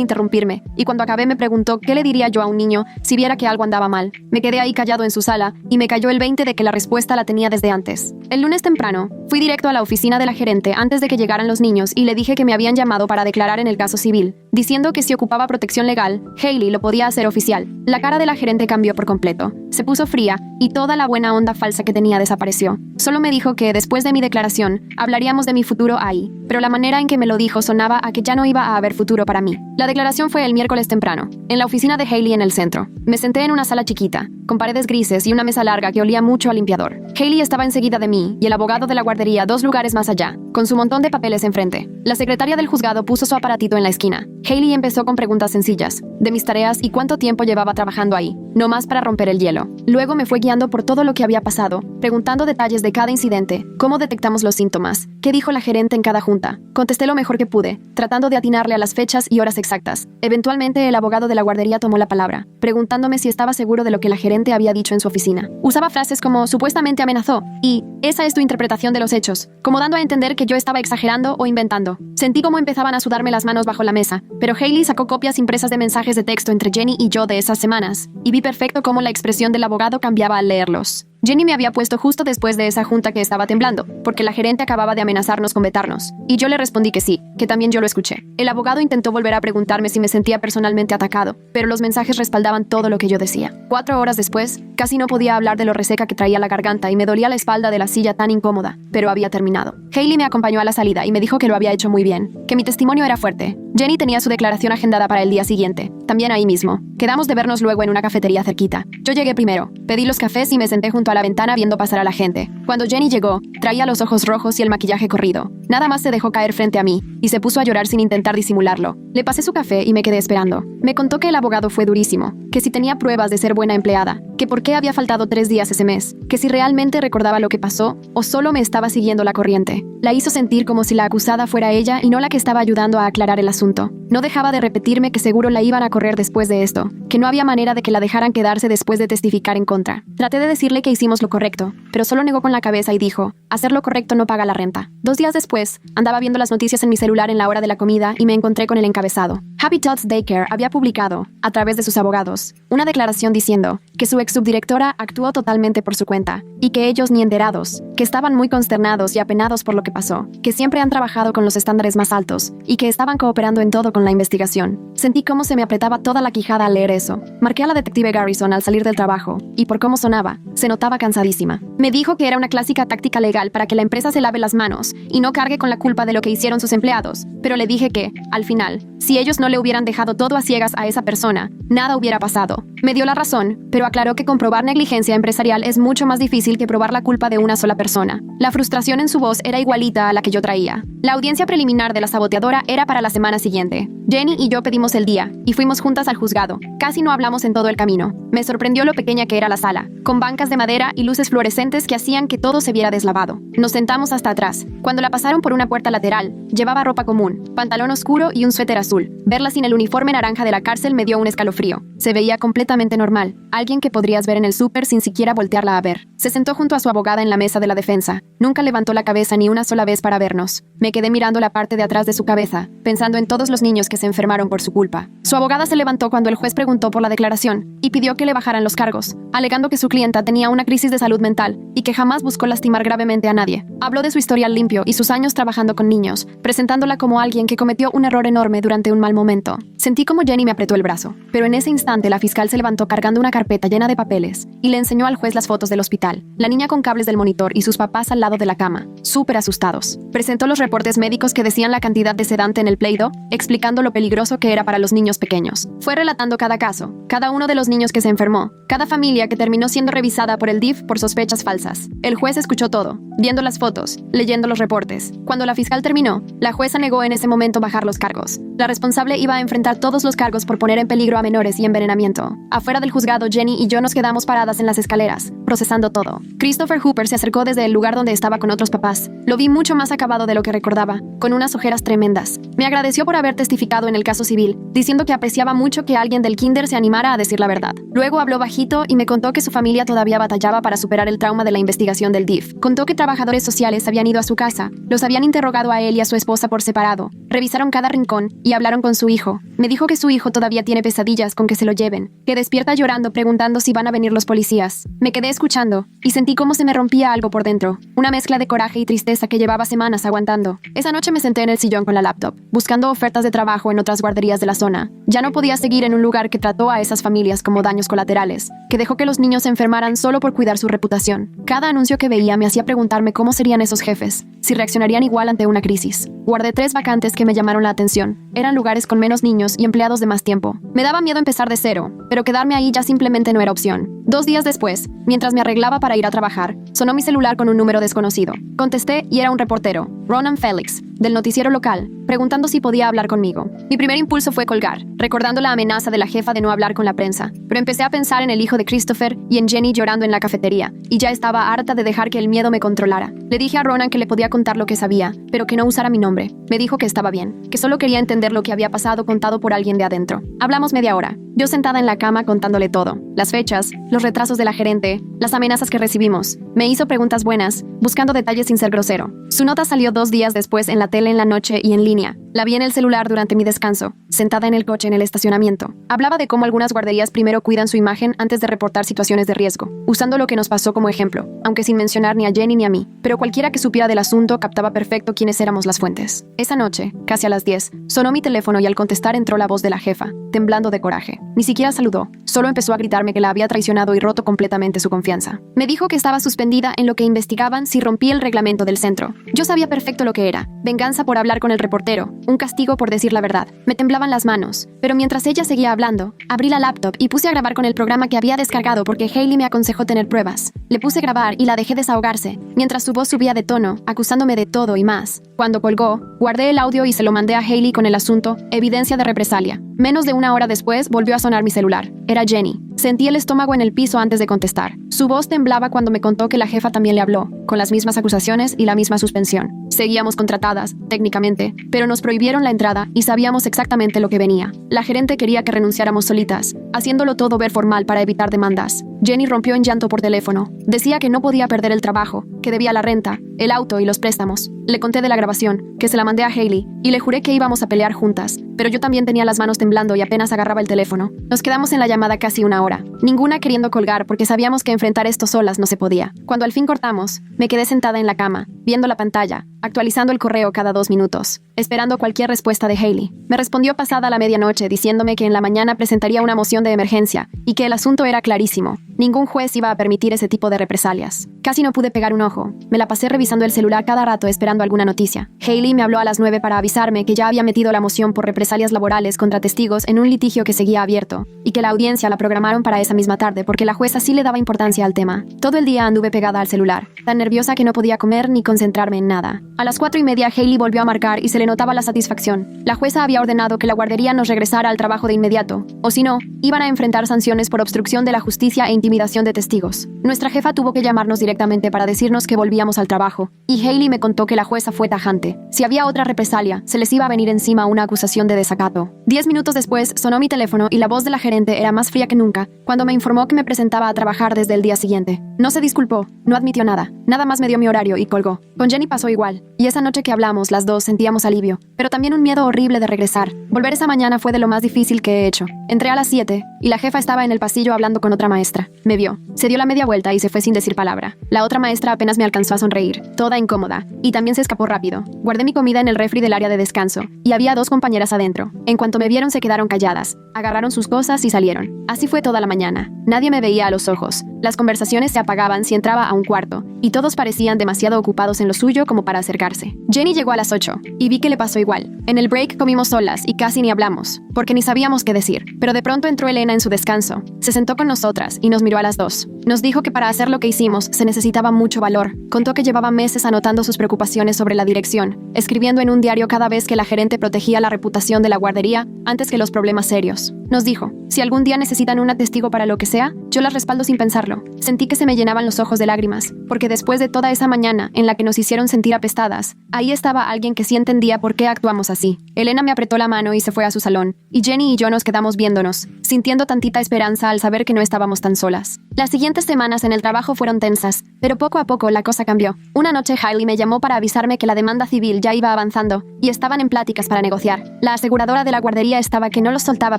interrumpirme, y cuando acabé me preguntó qué le diría yo a un niño si viera que algo andaba mal. Me quedé ahí callado en su sala, y me cayó el 20 de que la respuesta la tenía desde antes. El lunes temprano, fui directo a la oficina de la gerente antes de que llegaran los niños y le dije que me habían llamado para declarar en el caso civil, diciendo que si ocupaba protección legal, Hailey lo podía hacer oficial. La cara de la gerente cambió por completo. Se puso fría y toda la buena onda falsa que tenía desapareció. Solo me dijo que después de mi declaración hablaríamos de mi futuro ahí, pero la manera en que me lo dijo sonaba a que ya no iba a haber futuro para mí. La declaración fue el miércoles temprano, en la oficina de Hailey en el centro. Me senté en una sala chiquita, con paredes grises y una mesa larga que olía mucho a limpiador. Hailey estaba enseguida de mí y el abogado de la guardería 2 lugares más allá, con su montón de papeles enfrente. La secretaria del juzgado puso su aparatito en la esquina. Hailey empezó con preguntas sencillas, de mis tareas y cuánto tiempo llevaba trabajando ahí, no más para romper el hielo. Luego me fue guiando por todo lo que había pasado, preguntando detalles de cada incidente, cómo detectamos los síntomas, qué dijo la gerente en cada junta. Contesté lo mejor que pude, tratando de atinarle a las fechas y horas exactas. Eventualmente el abogado de la guardería tomó la palabra, preguntándome si estaba seguro de lo que la gerente había dicho en su oficina. Usaba frases como supuestamente amenazó y esa es tu interpretación de los hechos, como dando a entender que yo estaba exagerando o inventando. Sentí cómo empezaban a sudarme las manos bajo la mesa, pero Hailey sacó copias impresas de mensajes de texto entre Jenny y yo de esas semanas, y vi perfecto cómo la expresión del abogado cambiaba al leerlos. Jenny me había puesto justo después de esa junta que estaba temblando, porque la gerente acababa de amenazarnos con vetarnos, y yo le respondí que sí, que también yo lo escuché. El abogado intentó volver a preguntarme si me sentía personalmente atacado, pero los mensajes respaldaban todo lo que yo decía. 4 horas después, casi no podía hablar de lo reseca que traía la garganta y me dolía la espalda de la silla tan incómoda, pero había terminado. Hailey me acompañó a la salida y me dijo que lo había hecho muy bien, que mi testimonio era fuerte. Jenny tenía su declaración agendada para el día siguiente, también ahí mismo. Quedamos de vernos luego en una cafetería cerquita. Yo llegué primero, pedí los cafés y me senté junto a la ventana viendo pasar a la gente. Cuando Jenny llegó, traía los ojos rojos y el maquillaje corrido. Nada más se dejó caer frente a mí y se puso a llorar sin intentar disimularlo. Le pasé su café y me quedé esperando. Me contó que el abogado fue durísimo, que si tenía pruebas de ser buena empleada, que por qué había faltado 3 días ese mes, que si realmente recordaba lo que pasó o solo me estaba siguiendo la corriente. La hizo sentir como si la acusada fuera ella y no la que estaba ayudando a aclarar el asunto. No dejaba de repetirme que seguro la iban a correr después de esto, que no había manera de que la dejaran quedarse después de testificar en contra. Traté de decirle que hicimos lo correcto, pero solo negó con la cabeza y dijo, hacer lo correcto no paga la renta. 2 días después, andaba viendo las noticias en mi celular en la hora de la comida y me encontré con el encabezado. Happy Tots Daycare había publicado, a través de sus abogados, una declaración diciendo que su ex subdirectora actuó totalmente por su cuenta y que ellos ni enterados, que estaban muy consternados y apenados por lo que pasó, que siempre han trabajado con los estándares más altos y que estaban cooperando en todo con la investigación. Sentí cómo se me apretaba toda la quijada al leer eso. Marqué a la detective Garrison al salir del trabajo y por cómo sonaba, se notaba cansadísima. Me dijo que era una clásica táctica legal para que la empresa se lave las manos y no cargue con la culpa de lo que hicieron sus empleados, pero le dije que, al final, si ellos no le hubieran dejado todo a ciegas a esa persona, nada hubiera pasado. Me dio la razón, pero aclaró que comprobar negligencia empresarial es mucho más difícil que probar la culpa de una sola persona. La frustración en su voz era igualita a la que yo traía. La audiencia preliminar de la saboteadora era para la semana siguiente. Jenny y yo pedimos el día y fuimos juntas al juzgado. Casi no hablamos en todo el camino. Me sorprendió lo pequeña que era la sala, con bancas de madera y luces fluorescentes que hacían que todo se viera deslavado. Nos sentamos hasta atrás. Cuando la pasaron por una puerta lateral, llevaba ropa común, pantalón oscuro y un suéter azul. Verla sin el uniforme naranja de la cárcel me dio un escalofrío. Se veía completamente normal, alguien que podrías ver en el súper sin siquiera voltearla a ver. Se sentó junto a su abogada en la mesa de la defensa. Nunca levantó la cabeza ni una sola vez para vernos. Me quedé mirando la parte de atrás de su cabeza, pensando en todos los niños que se enfermaron por su culpa. Su abogada se levantó cuando el juez preguntó por la declaración y pidió que le bajaran los cargos, alegando que su clienta tenía una crisis de salud mental y que jamás buscó lastimar gravemente a nadie. Habló de su historial limpio y sus años trabajando con niños, presentándola como alguien que cometió un error enorme durante un mal momento. Sentí como Jenny me apretó el brazo, pero en ese instante la fiscal se levantó cargando una carpeta llena de papeles y le enseñó al juez las fotos del hospital, la niña con cables del monitor y sus papás al lado de la cama, súper asustados. Presentó los reportes médicos que decían la cantidad de sedante en el Play-Doh, explicando lo peligroso que era para los niños pequeños. Fue relatando cada caso, cada uno de los niños que se enfermó, cada familia que terminó siendo revisada por el DIF por sospechas falsas. El juez escuchó todo, viendo las fotos, leyendo los reportes. Cuando la fiscal terminó, la jueza negó en ese momento bajar los cargos. La responsable iba a enfrentar todos los cargos por poner en peligro a menores y envenenamiento. Afuera del juzgado, Jenny y yo nos quedamos paradas en las escaleras, procesando todo. Christopher Hooper se acercó desde el lugar donde estaba con otros papás. Lo vi mucho más acabado de lo que recordaba, con unas ojeras tremendas. Me agradeció por haber testificado en el caso civil, diciendo que apreciaba mucho que alguien del kinder se animara a decir la verdad. Luego habló bajito y me contó que su familia todavía batallaba para superar el trauma de la investigación del DIF. Contó que trabajadores sociales habían ido a su casa, los habían interrogado a él y a su esposa por separado, revisaron cada rincón y hablaron con su hijo. Me dijo que su hijo todavía tiene pesadillas con que se lo lleven, que despierta llorando preguntando si van a venir los policías. Me quedé escuchando y sentí cómo se me rompía algo por dentro, una mezcla de coraje y tristeza que llevaba semanas aguantando. Esa noche me senté en el sillón con la laptop, buscando ofertas de trabajo en otras guarderías de la zona. Ya no podía seguir en un lugar que trató a esas familias como daños colaterales, que dejó que los niños se enfermaran solo por cuidar su reputación. Cada anuncio que veía me hacía preguntarme cómo serían esos jefes, si reaccionarían igual ante una crisis. Guardé 3 vacantes que me llamaron la atención. Eran lugares con menos niños y empleados de más tiempo. Me daba miedo empezar de cero, pero quedarme ahí ya simplemente no era opción. 2 días después, mientras me arreglaba para ir a trabajar, sonó mi celular con un número desconocido. Contesté y era un reportero, Ronan Felix, del noticiero local, preguntando si podía hablar conmigo. Mi primer impulso fue colgar, recordando la amenaza de la jefa de no hablar con la prensa, pero empecé a pensar en el hijo de Christopher y en Jenny llorando en la cafetería, y ya estaba harta de dejar que el miedo me controlara. Le dije a Ronan que le podía contar lo que sabía, pero que no usara mi nombre. Me dijo que estaba bien, que solo quería entender lo que había pasado contado por alguien de adentro. Hablamos media hora, yo sentada en la cama contándole todo, las fechas, los retrasos de la gerente, las amenazas que recibimos. Me hizo preguntas buenas, buscando detalles sin ser grosero. Su nota salió 2 días después en la tele en la noche y en línea. La vi en el celular durante mi descanso, sentada en el coche en el estacionamiento. Hablaba de cómo algunas guarderías primero cuidan su imagen antes de reportar situaciones de riesgo, usando lo que nos pasó como ejemplo, aunque sin mencionar ni a Jenny ni a mí. Pero cualquiera que supiera del asunto captaba perfecto quiénes éramos las fuentes. Esa noche, casi a las 10, sonó mi teléfono y al contestar entró la voz de la jefa, temblando de coraje. Ni siquiera saludó, solo empezó a gritarme que la había traicionado y roto completamente su confianza. Me dijo que estaba suspendida en lo que investigaban si rompí el reglamento del centro. Yo sabía perfecto lo que era: venganza por hablar con el reportero, un castigo por decir la verdad. Me temblaban las manos, pero mientras ella seguía hablando, abrí la laptop y puse a grabar con el programa que había descargado porque Hailey me aconsejó tener pruebas. Le puse grabar y la dejé desahogarse, mientras su voz subía de tono, acusándome de todo y más. Cuando colgó, guardé el audio y se lo mandé a Hailey con el asunto, evidencia de represalia. Menos de 1 hora después volvió a sonar mi celular. Era Jenny. Sentí el estómago en el piso antes de contestar. Su voz temblaba cuando me contó que la jefa también le habló, con las mismas acusaciones y la misma suspensión. Seguíamos contratadas, técnicamente, pero nos prohibieron la entrada y sabíamos exactamente lo que venía. La gerente quería que renunciáramos solitas, haciéndolo todo ver formal para evitar demandas. Jenny rompió en llanto por teléfono. Decía que no podía perder el trabajo, que debía la renta, el auto y los préstamos. Le conté de la grabación, que se la mandé a Hailey, y le juré que íbamos a pelear juntas. Pero yo también tenía las manos temblando y apenas agarraba el teléfono. Nos quedamos en la llamada casi 1 hora, ninguna queriendo colgar porque sabíamos que enfrentar esto solas no se podía. Cuando al fin cortamos, me quedé sentada en la cama, viendo la pantalla, actualizando el correo cada 2 minutos, esperando cualquier respuesta de Hailey. Me respondió pasada la medianoche diciéndome que en la mañana presentaría una moción de emergencia y que el asunto era clarísimo. Ningún juez iba a permitir ese tipo de represalias. Casi no pude pegar un ojo. Me la pasé revisando el celular cada rato esperando alguna noticia. Hailey me habló a las 9 para avisarme que ya había metido la moción por represalias laborales contra testigos en un litigio que seguía abierto y que la audiencia la programaron para esa misma tarde porque la jueza sí le daba importancia al tema. Todo el día anduve pegada al celular, tan nerviosa que no podía comer ni concentrarme en nada. A las 4:30 Hailey volvió a marcar y se le notaba la satisfacción. La jueza había ordenado que la guardería nos regresara al trabajo de inmediato, o si no, iban a enfrentar sanciones por obstrucción de la justicia e intimidación de testigos. Nuestra jefa tuvo que llamarnos directamente para decirnos que volvíamos al trabajo, y Hailey me contó que la jueza fue tajante. Si había otra represalia, se les iba a venir encima una acusación de desacato. 10 minutos después sonó mi teléfono y la voz de la gerente era más fría que nunca cuando me informó que me presentaba a trabajar desde el día siguiente. No se disculpó, no admitió nada, nada más me dio mi horario y colgó. Con Jenny pasó igual, y esa noche que hablamos las dos sentíamos alivio, pero también un miedo horrible de regresar. Volver esa mañana fue de lo más difícil que he hecho. Entré a las 7 y la jefa estaba en el pasillo hablando con otra maestra. Me vio, se dio la media vuelta y se fue sin decir palabra. La otra maestra apenas me alcanzó a sonreír, toda incómoda, y también se escapó rápido. Guardé mi comida en el refri del área de descanso, y había 2 compañeras adentro. En cuanto me vieron se quedaron calladas, agarraron sus cosas y salieron. Así fue toda la mañana. Nadie me veía a los ojos. Las conversaciones se apagaban si entraba a un cuarto, y todos parecían demasiado ocupados en lo suyo como para acercarse. Jenny llegó a las 8, y vi que le pasó igual. En el break comimos solas y casi ni hablamos, porque ni sabíamos qué decir. Pero de pronto entró Elena en su descanso. Se sentó con nosotras y nos miró a las 2. Nos dijo que para hacer lo que hicimos se necesitaba mucho valor. Contó que llevaba meses anotando sus preocupaciones sobre la dirección, escribiendo en un diario cada vez que la gerente protegía la reputación de la guardería antes que los problemas serios. Nos dijo, si algún día necesitan una testigo para lo que sea, yo las respaldo sin pensarlo. Sentí que se me llenaban los ojos de lágrimas, porque después de toda esa mañana en la que nos hicieron sentir apestadas, ahí estaba alguien que sí entendía por qué actuamos así. Elena me apretó la mano y se fue a su salón, y Jenny y yo nos quedamos viéndonos, sintiendo tantita esperanza al saber que no estábamos tan solas. Las siguientes semanas en el trabajo fueron tensas, pero poco a poco la cosa cambió. Una noche Hailey me llamó para avisarme que la demanda civil ya iba avanzando, y estaban en pláticas para negociar. La aseguradora de la guardería estaba que no los soltaba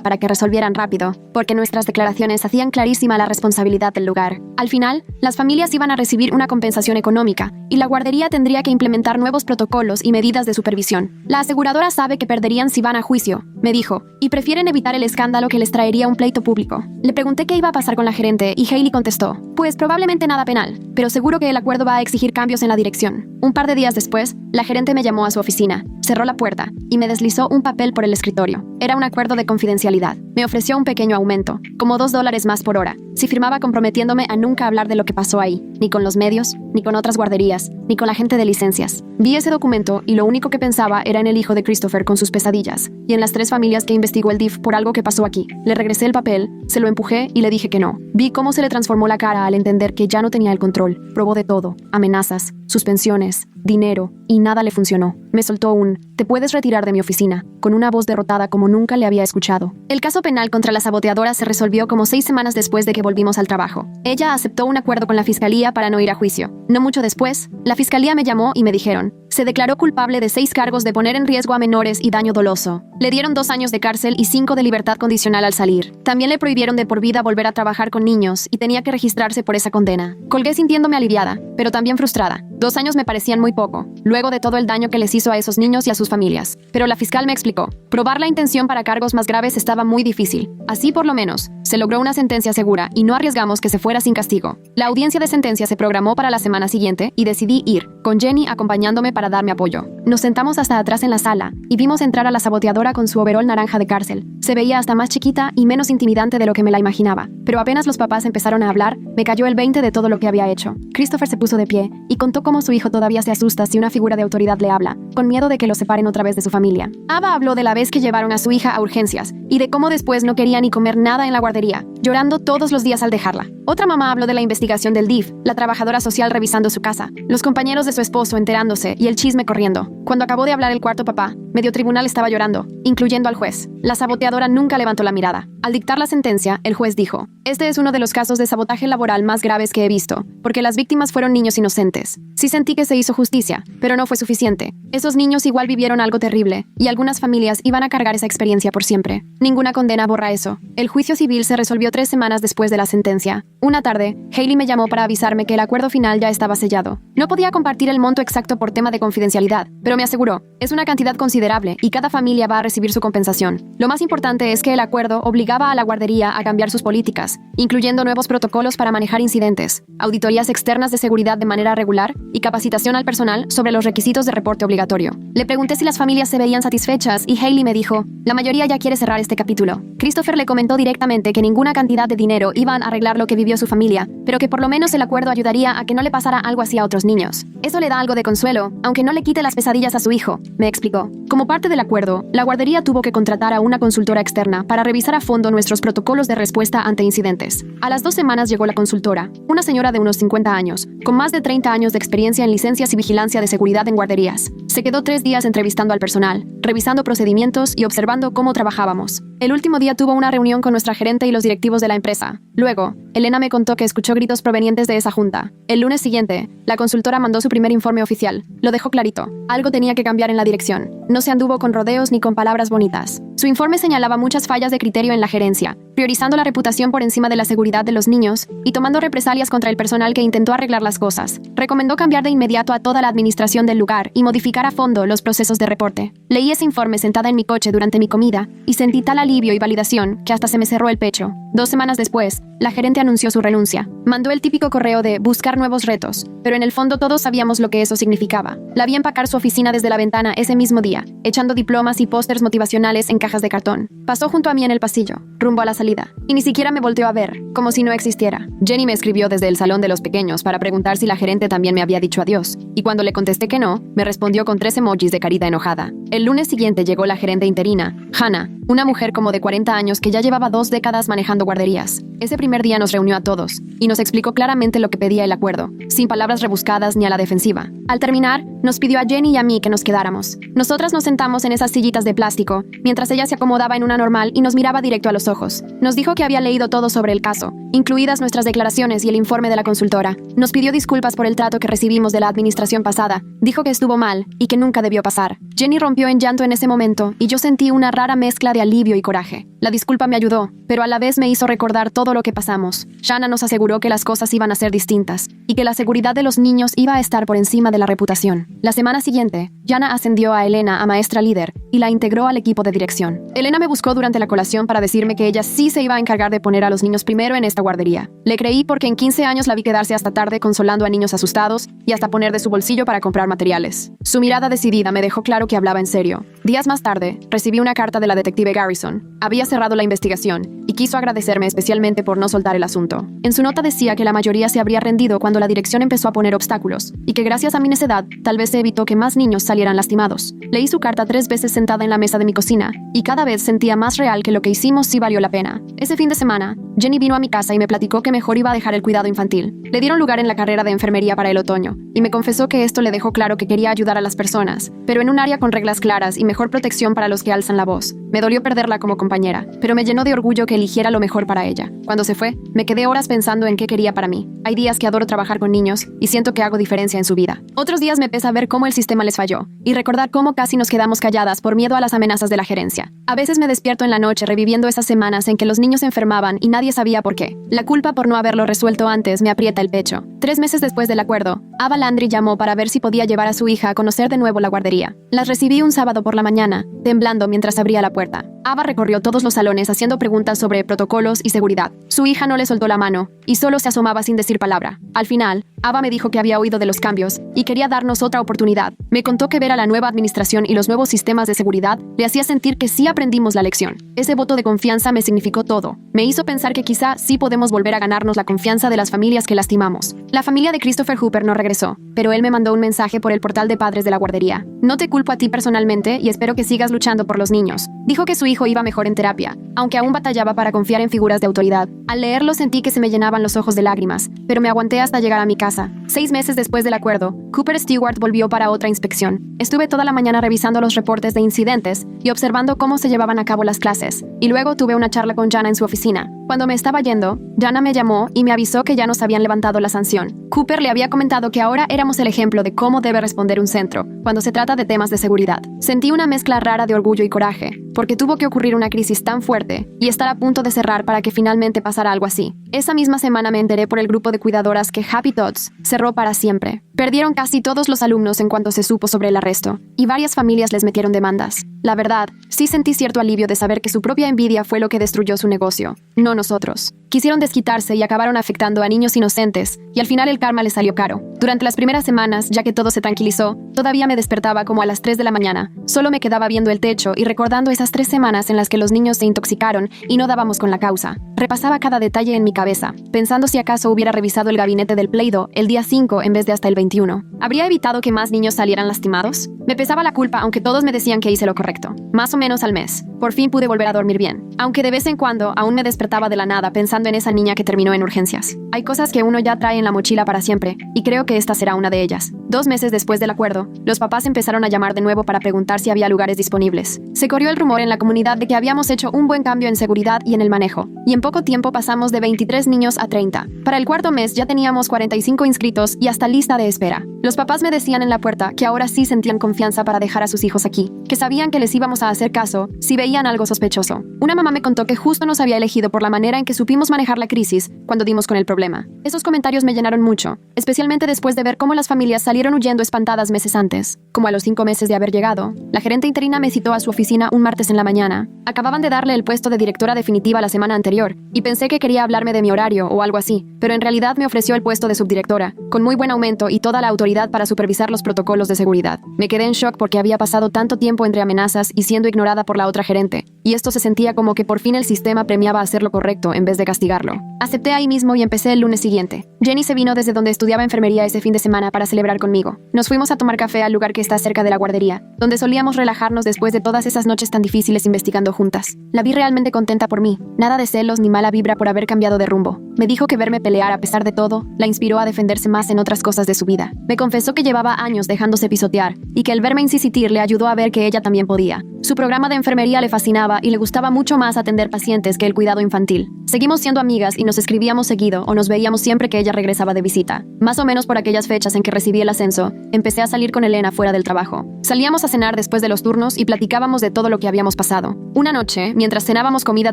para que resolvieran rápido, porque nuestras declaraciones hacían clarísima la responsabilidad del lugar. Al final, las familias iban a recibir una compensación económica, y la guardería tendría que implementar nuevos protocolos y medidas de supervisión. La aseguradora sabe que perderían si van a juicio, me dijo, y prefieren evitar el escándalo que les traería un pleito público. Le pregunté qué iba a pasar con la gerente y Hailey contestó, pues probablemente nada penal, pero seguro que el acuerdo va a exigir cambios en la dirección. Un par de días después, la gerente me llamó a su oficina, cerró la puerta y me deslizó un papel por el escritorio. Era un acuerdo de confidencialidad. Me ofreció un pequeño aumento, como $2 más por hora, si firmaba comprometiéndome a nunca hablar de lo que pasó ahí, ni con los medios, ni con otras guarderías, ni con la gente de licencias. Vi ese documento y lo único que pensaba era en el hijo de Christopher con sus pesadillas, y en las 3 familias que investigó el DIF por algo que pasó aquí. Le regresé el papel, se lo empujé y le dije que no. Vi cómo se le transformó la cara al entender que ya no tenía el control. Probó de todo, amenazas, suspensiones, dinero, y nada le funcionó. Me soltó un, te puedes retirar de mi oficina, con una voz derrotada como nunca le había escuchado. El caso penal contra la saboteadora se resolvió como 6 semanas después de que volvimos al trabajo. Ella aceptó un acuerdo con la fiscalía para no ir a juicio. No mucho después, la fiscalía me llamó y me dijeron, se declaró culpable de 6 cargos de poner en riesgo a menores y daño doloso. Le dieron 2 años de cárcel y 5 de libertad condicional al salir. También le prohibieron de por vida volver a trabajar con niños y tenía que registrarse por esa condena. Colgué sintiéndome aliviada, pero también frustrada. 2 años me parecían muy poco, luego de todo el daño que les hizo a esos niños y a sus familias. Pero la fiscal me explicó, probar la intención para cargos más graves estaba muy difícil. Así por lo menos, se logró una sentencia segura y no arriesgamos que se fuera sin castigo. La audiencia de sentencia se programó para la semana siguiente y decidí ir, con Jenny acompañándome para darme apoyo. Nos sentamos hasta atrás en la sala y vimos entrar a la saboteadora con su overol naranja de cárcel. Se veía hasta más chiquita y menos intimidante de lo que me la imaginaba. Pero apenas los papás empezaron a hablar, me cayó el 20 de todo lo que había hecho. Christopher se puso de pie y contó cómo su hijo todavía se asusta si una figura de autoridad le habla, con miedo de que lo separen otra vez de su familia. Ava habló de la vez que llevaron a su hija a urgencias y de cómo después no quería ni comer nada en la guardería, llorando todos los días al dejarla. Otra mamá habló de la investigación del DIF, la trabajadora social revisando su casa, los compañeros de su esposo enterándose y el chisme corriendo. Cuando acabó de hablar el cuarto papá, medio tribunal estaba llorando, incluyendo al juez. La saboteadora nunca levantó la mirada. Al dictar la sentencia, el juez dijo, este es uno de los casos de sabotaje laboral más graves que he visto, porque las víctimas fueron niños inocentes. Sí sentí que se hizo justicia, pero no fue suficiente. Esos niños igual vivieron algo terrible, y algunas familias iban a cargar esa experiencia por siempre. Ninguna condena borra eso. El juicio civil se resolvió 3 semanas después de la sentencia. Una tarde, Hailey me llamó para avisarme que el acuerdo final ya estaba sellado. No podía compartir el monto exacto por tema de confidencialidad, pero me aseguró, es una cantidad considerable y cada familia va a recibir su compensación. Lo más importante es que el acuerdo obligaba a la guardería a cambiar sus políticas, incluyendo nuevos protocolos para manejar incidentes, auditorías externas de seguridad de manera regular y capacitación al personal sobre los requisitos de reporte obligatorio. Le pregunté si las familias se veían satisfechas y Hailey me dijo, la mayoría ya quiere cerrar este capítulo. Christopher le comentó directamente que ninguna cantidad de dinero iban a arreglar lo que vivió su familia, pero que por lo menos el acuerdo ayudaría a que no le pasara algo así a otros niños. Eso le da algo de consuelo, aunque no le quite las pesadillas a su hijo, me explicó. Como parte del acuerdo, la guardería tuvo que contratar a una consultora externa para revisar a fondo nuestros protocolos de respuesta ante incidentes. A las 2 semanas llegó la consultora, una señora de unos 50 años, con más de 30 años de experiencia en licencias y vigilancia de seguridad en guarderías. Se quedó 3 días entrevistando al personal, revisando procedimientos y observando cómo trabajábamos. El último día tuvo una reunión con nuestra gerente y los directivos de la empresa. Luego, Elena me contó que escuchó gritos provenientes de esa junta. El lunes siguiente, la consultora mandó su primer informe oficial. Lo dejó clarito. Algo tenía que cambiar en la dirección. No se anduvo con rodeos ni con palabras bonitas. Su informe señalaba muchas fallas de criterio en la gerencia, priorizando la reputación por encima de la seguridad de los niños y tomando represalias contra el personal que intentó arreglar las cosas. Recomendó cambiar de inmediato a toda la administración del lugar y modificar a fondo los procesos de reporte. Leí ese informe sentada en mi coche durante mi comida y sentí tal alivio y validación que hasta se me cerró el pecho. 2 semanas después, la gerente anunció su renuncia. Mandó el típico correo de buscar nuevos retos, pero en el fondo todos sabíamos lo que eso significaba. La vi empacar su oficina desde la ventana ese mismo día, echando diplomas y pósters motivacionales en cajas de cartón. Pasó junto a mí en el pasillo, rumbo a la salida, y ni siquiera me volteó a ver, como si no existiera. Jenny me escribió desde el salón de los pequeños para preguntar si la gerente también me había dicho adiós, y cuando le contesté que no, me respondió con 3 emojis de carita enojada. El lunes siguiente llegó la gerente interina, Hannah, una mujer como de 40 años que ya llevaba 2 décadas manejando guarderías. Ese primer día nos reunió a todos y nos explicó claramente lo que pedía el acuerdo, sin palabras rebuscadas ni a la defensiva. Al terminar, nos pidió a Jenny y a mí que nos quedáramos. Nosotras nos sentamos en esas sillitas de plástico, mientras ella se acomodaba en una normal y nos miraba directo a los ojos. Nos dijo que había leído todo sobre el caso, incluidas nuestras declaraciones y el informe de la consultora. Nos pidió disculpas por el trato que recibimos de la administración pasada. Dijo que estuvo mal y que nunca debió pasar. Jenny rompió en llanto en ese momento y yo sentí una rara mezcla de alivio y coraje. La disculpa me ayudó, pero a la vez me hizo recordar todo lo que pasamos. Shanna nos aseguró que las cosas iban a ser distintas y que la seguridad de los niños iba a estar por encima de la reputación. La semana siguiente, Jana ascendió a Elena a maestra líder y la integró al equipo de dirección. Elena me buscó durante la colación para decirme que ella sí se iba a encargar de poner a los niños primero en esta guardería. Le creí porque en 15 años la vi quedarse hasta tarde consolando a niños asustados y hasta poner de su bolsillo para comprar materiales. Su mirada decidida me dejó claro que hablaba en serio. Días más tarde, recibí una carta de la detective Garrison. Había cerrado la investigación y quiso agradecerme especialmente por no soltar el asunto. En su nota decía que la mayoría se habría rendido cuando la dirección empezó a poner obstáculos y que gracias a mi necedad tal vez se evitó que más niños salieran lastimados. Leí su carta 3 veces sentada en la mesa de mi cocina y cada vez sentía más real que lo que hicimos sí valió la pena. Ese fin de semana, Jenny vino a mi casa y me platicó que mejor iba a dejar el cuidado infantil. Le dieron lugar en la carrera de enfermería para el otoño y me confesó que esto le dejó claro que quería ayudar a las personas, pero en un área con reglas claras y mejor protección para los que alzan la voz. Me dolió perderla como compañera, pero me llenó de orgullo que eligiera lo mejor para ella. Cuando se fue, me quedé horas pensando en qué quería para mí. Hay días que adoro trabajar con niños y siento que hago diferencia en su vida. Otros días me pesa ver cómo el sistema les falló y recordar cómo casi nos quedamos calladas por miedo a las amenazas de la gerencia. A veces me despierto en la noche reviviendo esas semanas en que los niños se enfermaban y nadie sabía por qué. La culpa por no haberlo resuelto antes me aprieta el pecho. 3 meses después del acuerdo, Ava Landry llamó para ver si podía llevar a su hija a conocer de nuevo la guardería. Las recibí un sábado por la mañana, temblando mientras abría la puerta. Ava recorrió todos los salones haciendo preguntas sobre protocolos y seguridad. Su hija no le soltó la mano y solo se asomaba sin decir palabra. Al final, Ava me dijo que había oído de los cambios y quería darnos otra oportunidad. Me contó que ver a la nueva administración y los nuevos sistemas de seguridad le hacía sentir que sí aprendimos la lección. Ese voto de confianza me significó todo. Me hizo pensar que quizá sí podemos volver a ganarnos la confianza de las familias que lastimamos. La familia de Christopher Hooper no regresó, pero él me mandó un mensaje por el portal de padres de la guardería. No te culpo a ti personalmente y espero que sigas luchando por los niños. Dijo que su hijo iba mejor en terapia, aunque aún batallaba para confiar en figuras de autoridad. Al leerlo sentí que se me llenaban los ojos de lágrimas, pero me aguanté hasta llegar a mi casa. 6 meses después del acuerdo, Cooper Stewart volvió para otra inspección. Estuve toda la mañana revisando los reportes de incidentes y observando cómo se llevaban a cabo las clases, y luego tuve una charla con Jana en su oficina. Cuando me estaba yendo, Jana me llamó y me avisó que ya nos habían levantado la sanción. Cooper le había comentado que ahora éramos el ejemplo de cómo debe responder un centro cuando se trata de temas de seguridad. Sentí una mezcla rara de orgullo y coraje, porque tuvo que ocurrir una crisis tan fuerte y estar a punto de cerrar para que finalmente pasara algo así. Esa misma semana me enteré por el grupo de cuidadoras que Happy Tots cerró para siempre. Perdieron casi todos los alumnos en cuanto se supo sobre el arresto, y varias familias les metieron demandas. La verdad, sí sentí cierto alivio de saber que su propia envidia fue lo que destruyó su negocio, no nosotros. Quisieron desquitarse y acabaron afectando a niños inocentes, y al final el karma les salió caro. Durante las primeras semanas, ya que todo se tranquilizó, todavía me despertaba como a las 3 de la mañana. Solo me quedaba viendo el techo y recordando esas 3 semanas en las que los niños se intoxicaron y no dábamos con la causa. Repasaba cada detalle en mi cabeza, pensando si acaso hubiera revisado el gabinete del Play-Doh el día 5 en vez de hasta el 21. ¿Habría evitado que más niños salieran lastimados? Me pesaba la culpa, aunque todos me decían que hice lo correcto. Más o menos al mes. Por fin pude volver a dormir bien, aunque de vez en cuando aún me despertaba de la nada pensando en esa niña que terminó en urgencias. Hay cosas que uno ya trae en la mochila para siempre, y creo que esta será una de ellas. 2 meses después del acuerdo, los papás empezaron a llamar de nuevo para preguntar si había lugares disponibles. Se corrió el rumor en la comunidad de que habíamos hecho un buen cambio en seguridad y en el manejo, y en poco tiempo pasamos de 23 niños a 30. Para el 4.º mes ya teníamos 45 inscritos y hasta lista de espera. Los papás me decían en la puerta que ahora sí sentían confianza para dejar a sus hijos aquí, que sabían que les íbamos a hacer caso si veían algo sospechoso. Una mamá me contó que justo nos había elegido por la manera en que supimos manejar la crisis cuando dimos con el problema. Esos comentarios me llenaron mucho, especialmente después de ver cómo las familias salieron huyendo espantadas meses antes. Como a los 5 meses de haber llegado, la gerente interina me citó a su oficina un martes en la mañana. Acababan de darle el puesto de directora definitiva la semana anterior, y pensé que quería hablarme de mi horario o algo así, pero en realidad me ofreció el puesto de subdirectora, con muy buen aumento y toda la autoridad para supervisar los protocolos de seguridad. Me quedé en shock porque había pasado tanto tiempo entre amenazas y siendo ignorada por la otra gerente, y esto se sentía como que por fin el sistema premiaba hacer lo correcto en vez de castigarlo. Acepté ahí mismo y empecé el lunes siguiente. Jenny se vino desde donde estudiaba enfermería ese fin de semana para celebrar conmigo. Nos fuimos a tomar café al lugar que está cerca de la guardería, donde solíamos relajarnos después de todas esas noches tan difíciles investigando juntas. La vi realmente contenta por mí, nada de celos ni mala vibra por haber cambiado de rumbo. Me dijo que verme pelear a pesar de todo la inspiró a defenderse más en otras cosas de su vida. Me confesó que llevaba años dejándose pisotear y que el verme insistir le ayudó a ver que ella también podía. Su programa de enfermería le fascinaba y le gustaba mucho más atender pacientes que el cuidado infantil. Seguimos siendo amigas y nos escribíamos seguido o nos veíamos siempre que ella regresaba de visita. Más o menos por aquellas fechas en que recibí el ascenso, empecé a salir con Elena fuera del trabajo. Salíamos a cenar después de los turnos y platicábamos de todo lo que habíamos pasado. Una noche, mientras cenábamos comida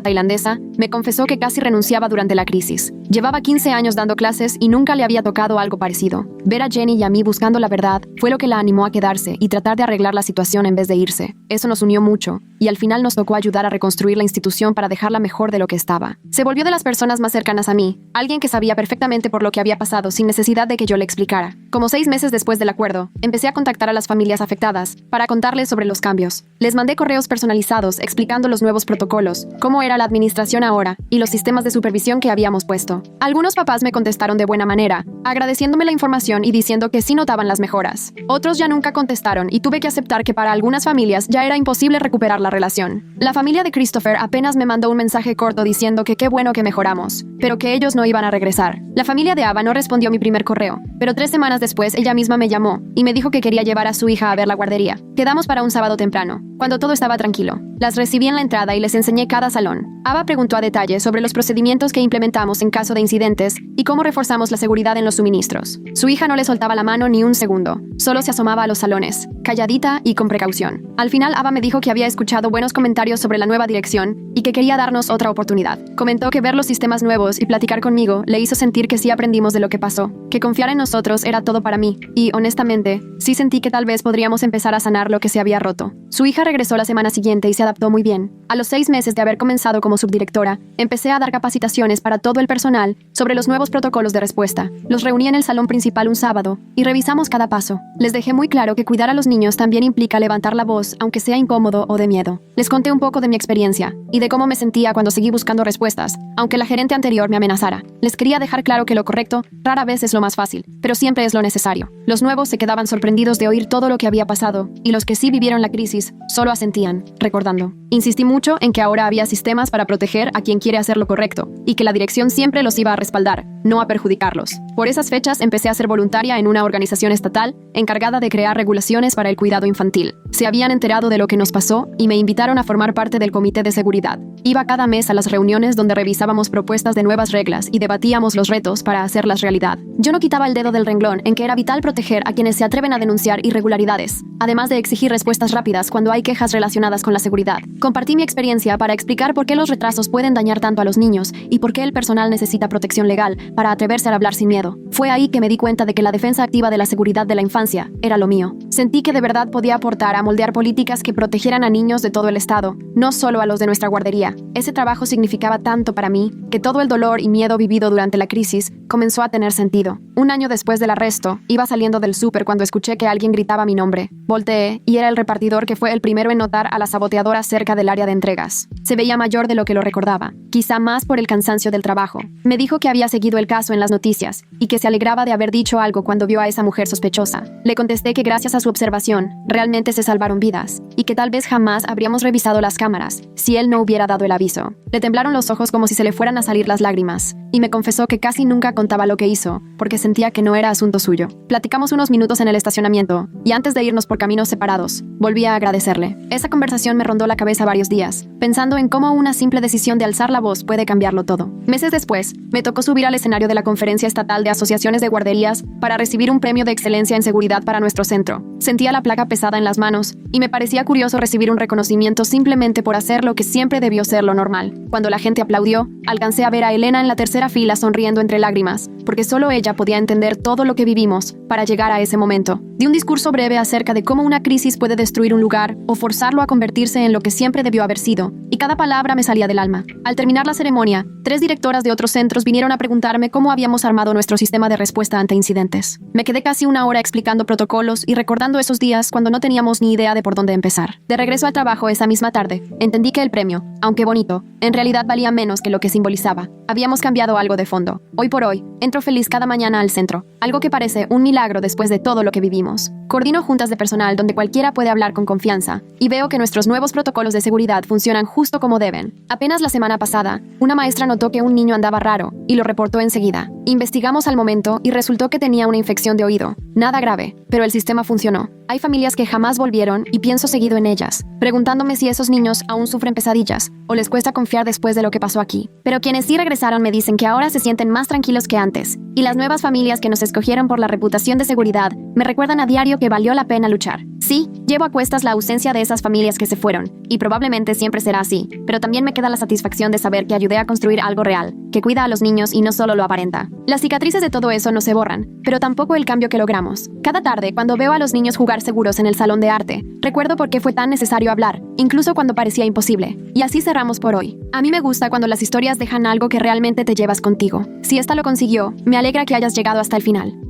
tailandesa, me confesó que casi renunciaba durante la crisis. Llevaba 15 años dando clases y nunca le había tocado algo parecido. Ver a Jenny y a mí buscando la verdad fue lo que la animó a quedarse y tratar de arreglar la situación en vez de irse. Eso nos unió mucho, y al final nos tocó ayudar a reconstruir la institución para dejarla mejor de lo que estaba. Se volvió de las personas más cercanas a mí, alguien que sabía perfectamente por lo que había pasado sin necesidad de que yo le explicara. Como 6 meses después del acuerdo, empecé a contactar a las familias afectadas para contarles sobre los cambios. Les mandé correos personalizados explicando los nuevos protocolos, cómo era la administración ahora y los sistemas de supervisión que habíamos puesto. Algunos papás me contestaron de buena manera, agradeciéndome la información y diciendo que sí notaban las mejoras. Otros ya nunca contestaron y tuve que aceptar que para algunas familias ya era imposible recuperar la relación. La familia de Christopher apenas me mandó un mensaje corto diciendo que qué bueno que mejoramos, pero que ellos no iban a regresar. La familia de Ava no respondió mi primer correo, pero 3 semanas después ella misma me llamó y me dijo que quería llevar a su hija a ver la guardería. Quedamos para un sábado temprano, cuando todo estaba tranquilo. Las recibí en la entrada y les enseñé cada salón. Ava preguntó a detalle sobre los procedimientos que implementamos en caso de incidentes y cómo reforzamos la seguridad en los suministros. Su hija no le soltaba la mano ni un segundo, solo se asomaba a los salones, calladita y con precaución. Al final Ava me dijo que había escuchado buenos comentarios sobre la nueva dirección y que quería darnos otra oportunidad. Comentó que ver los sistemas nuevos y platicar conmigo le hizo sentir que sí aprendimos de lo que pasó, que confiar en nosotros era todo para mí, y honestamente, sí sentí que tal vez podríamos empezar a sanar lo que se había roto. Su hija regresó la semana siguiente y se adaptó muy bien. A los 6 meses de haber comenzado como subdirectora, empecé a dar capacitaciones para todo el personal sobre los nuevos protocolos de respuesta. Los reuní en el salón principal un sábado y revisamos cada paso. Les dejé muy claro que cuidar a los niños también implica levantar la voz, aunque sea incómodo o de miedo. Les conté un poco de mi experiencia y de cómo me sentía cuando seguí buscando respuestas, aunque la gerente anterior me amenazara. Les quería dejar claro que lo correcto rara vez es lo más fácil, pero siempre es lo necesario. Los nuevos se quedaban sorprendidos de oír todo lo que había pasado, y los que sí vivieron la crisis solo asentían, recordando. Insistí mucho en que ahora había sistemas para proteger a quien quiere hacer lo correcto, y que la dirección siempre los iba a respaldar, no a perjudicarlos. Por esas fechas empecé a ser voluntaria en una organización estatal encargada de crear regulaciones para el cuidado infantil. Se habían enterado de lo que nos pasó y me invitaron a formar parte del comité de seguridad. Iba cada mes a las reuniones donde revisábamos propuestas de nuevas reglas y debatíamos los retos para hacerlas realidad. Yo no quitaba el dedo del renglón en que era vital proteger a quienes se atreven a denunciar irregularidades, además de exigir respuestas rápidas cuando hay quejas relacionadas con la seguridad. Compartí mi experiencia para explicar por qué los retrasos pueden dañar tanto a los niños y por qué el personal necesita protección legal para atreverse a hablar sin miedo. Fue ahí que me di cuenta de que la defensa activa de la seguridad de la infancia era lo mío. Sentí que de verdad podía aportar a moldear políticas que protegieran a niños de todo el estado, no solo a los de nuestra guardería. Ese trabajo significaba tanto para mí que todo el dolor y miedo vivido durante la crisis comenzó a tener sentido. Un año después del arresto, iba saliendo del súper cuando escuché que alguien gritaba mi nombre. Volteé y era el repartidor que fue el primero en notar a la saboteadora cerca del área de entregas. Se veía mayor de lo que lo recordaba, quizá más por el cansancio del trabajo. Me dijo que había seguido el caso en las noticias y que se alegraba de haber dicho algo cuando vio a esa mujer sospechosa. Le contesté que gracias a su observación, realmente se salvaron vidas y que tal vez jamás habríamos revisado las cámaras si él no hubiera dado el aviso. Le temblaron los ojos como si se le fueran a salir las lágrimas y me confesó que casi nunca contaba lo que hizo porque sentía que no era asunto suyo. Platicamos unos minutos en el estacionamiento, y antes de irnos por caminos separados, volví a agradecerle. Esa conversación me rondó la cabeza varios días, pensando en cómo una simple decisión de alzar la voz puede cambiarlo todo. Meses después, me tocó subir al escenario de la Conferencia Estatal de Asociaciones de Guarderías para recibir un premio de excelencia en seguridad para nuestro centro. Sentía la placa pesada en las manos, y me parecía curioso recibir un reconocimiento simplemente por hacer lo que siempre debió ser lo normal. Cuando la gente aplaudió, alcancé a ver a Elena en la tercera fila sonriendo entre lágrimas, porque solo ella podía entender todo lo que vivimos para llegar a ese momento. Di un discurso breve acerca de cómo una crisis puede destruir un lugar o forzarlo a convertirse en lo que siempre debió haber sido, y cada palabra me salía del alma. Al terminar la ceremonia, 3 directoras de otros centros vinieron a preguntarme cómo habíamos armado nuestro sistema de respuesta ante incidentes. Me quedé casi una hora explicando protocolos y recordando esos días cuando no teníamos ni idea de por dónde empezar. De regreso al trabajo esa misma tarde, entendí que el premio, aunque bonito, en realidad valía menos que lo que simbolizaba. Habíamos cambiado algo de fondo. Hoy por hoy, entro feliz cada mañana al centro, algo que parece un milagro después de todo lo que vivimos. Coordino juntas de personal donde cualquiera puede hablar con confianza, y veo que nuestros nuevos protocolos de seguridad funcionan justo como deben. Apenas la semana pasada, una maestra notó que un niño andaba raro, y lo reportó enseguida. Investigamos al momento y resultó que tenía una infección de oído. Nada grave, pero el sistema funcionó. Hay familias que jamás volvieron y pienso seguido en ellas, preguntándome si esos niños aún sufren pesadillas o les cuesta confiar después de lo que pasó aquí. Pero quienes sí regresaron me dicen que ahora se sienten más tranquilos que antes, y las nuevas familias que nos escogieron por la reputación de seguridad me recuerdan a diario que valió la pena luchar. Sí, llevo a cuestas la ausencia de esas familias que se fueron, y probablemente siempre será así, pero también me queda la satisfacción de saber que ayudé a construir algo real, que cuida a los niños y no solo lo aparenta. Las cicatrices de todo eso no se borran, pero tampoco el cambio que logramos. Cada tarde, cuando veo a los niños jugar seguros en el salón de arte, recuerdo por qué fue tan necesario hablar, incluso cuando parecía imposible. Y así cerramos por hoy. A mí me gusta cuando las historias dejan algo que realmente te llevas contigo. Si esta lo consiguió, me alegra que hayas llegado hasta el final.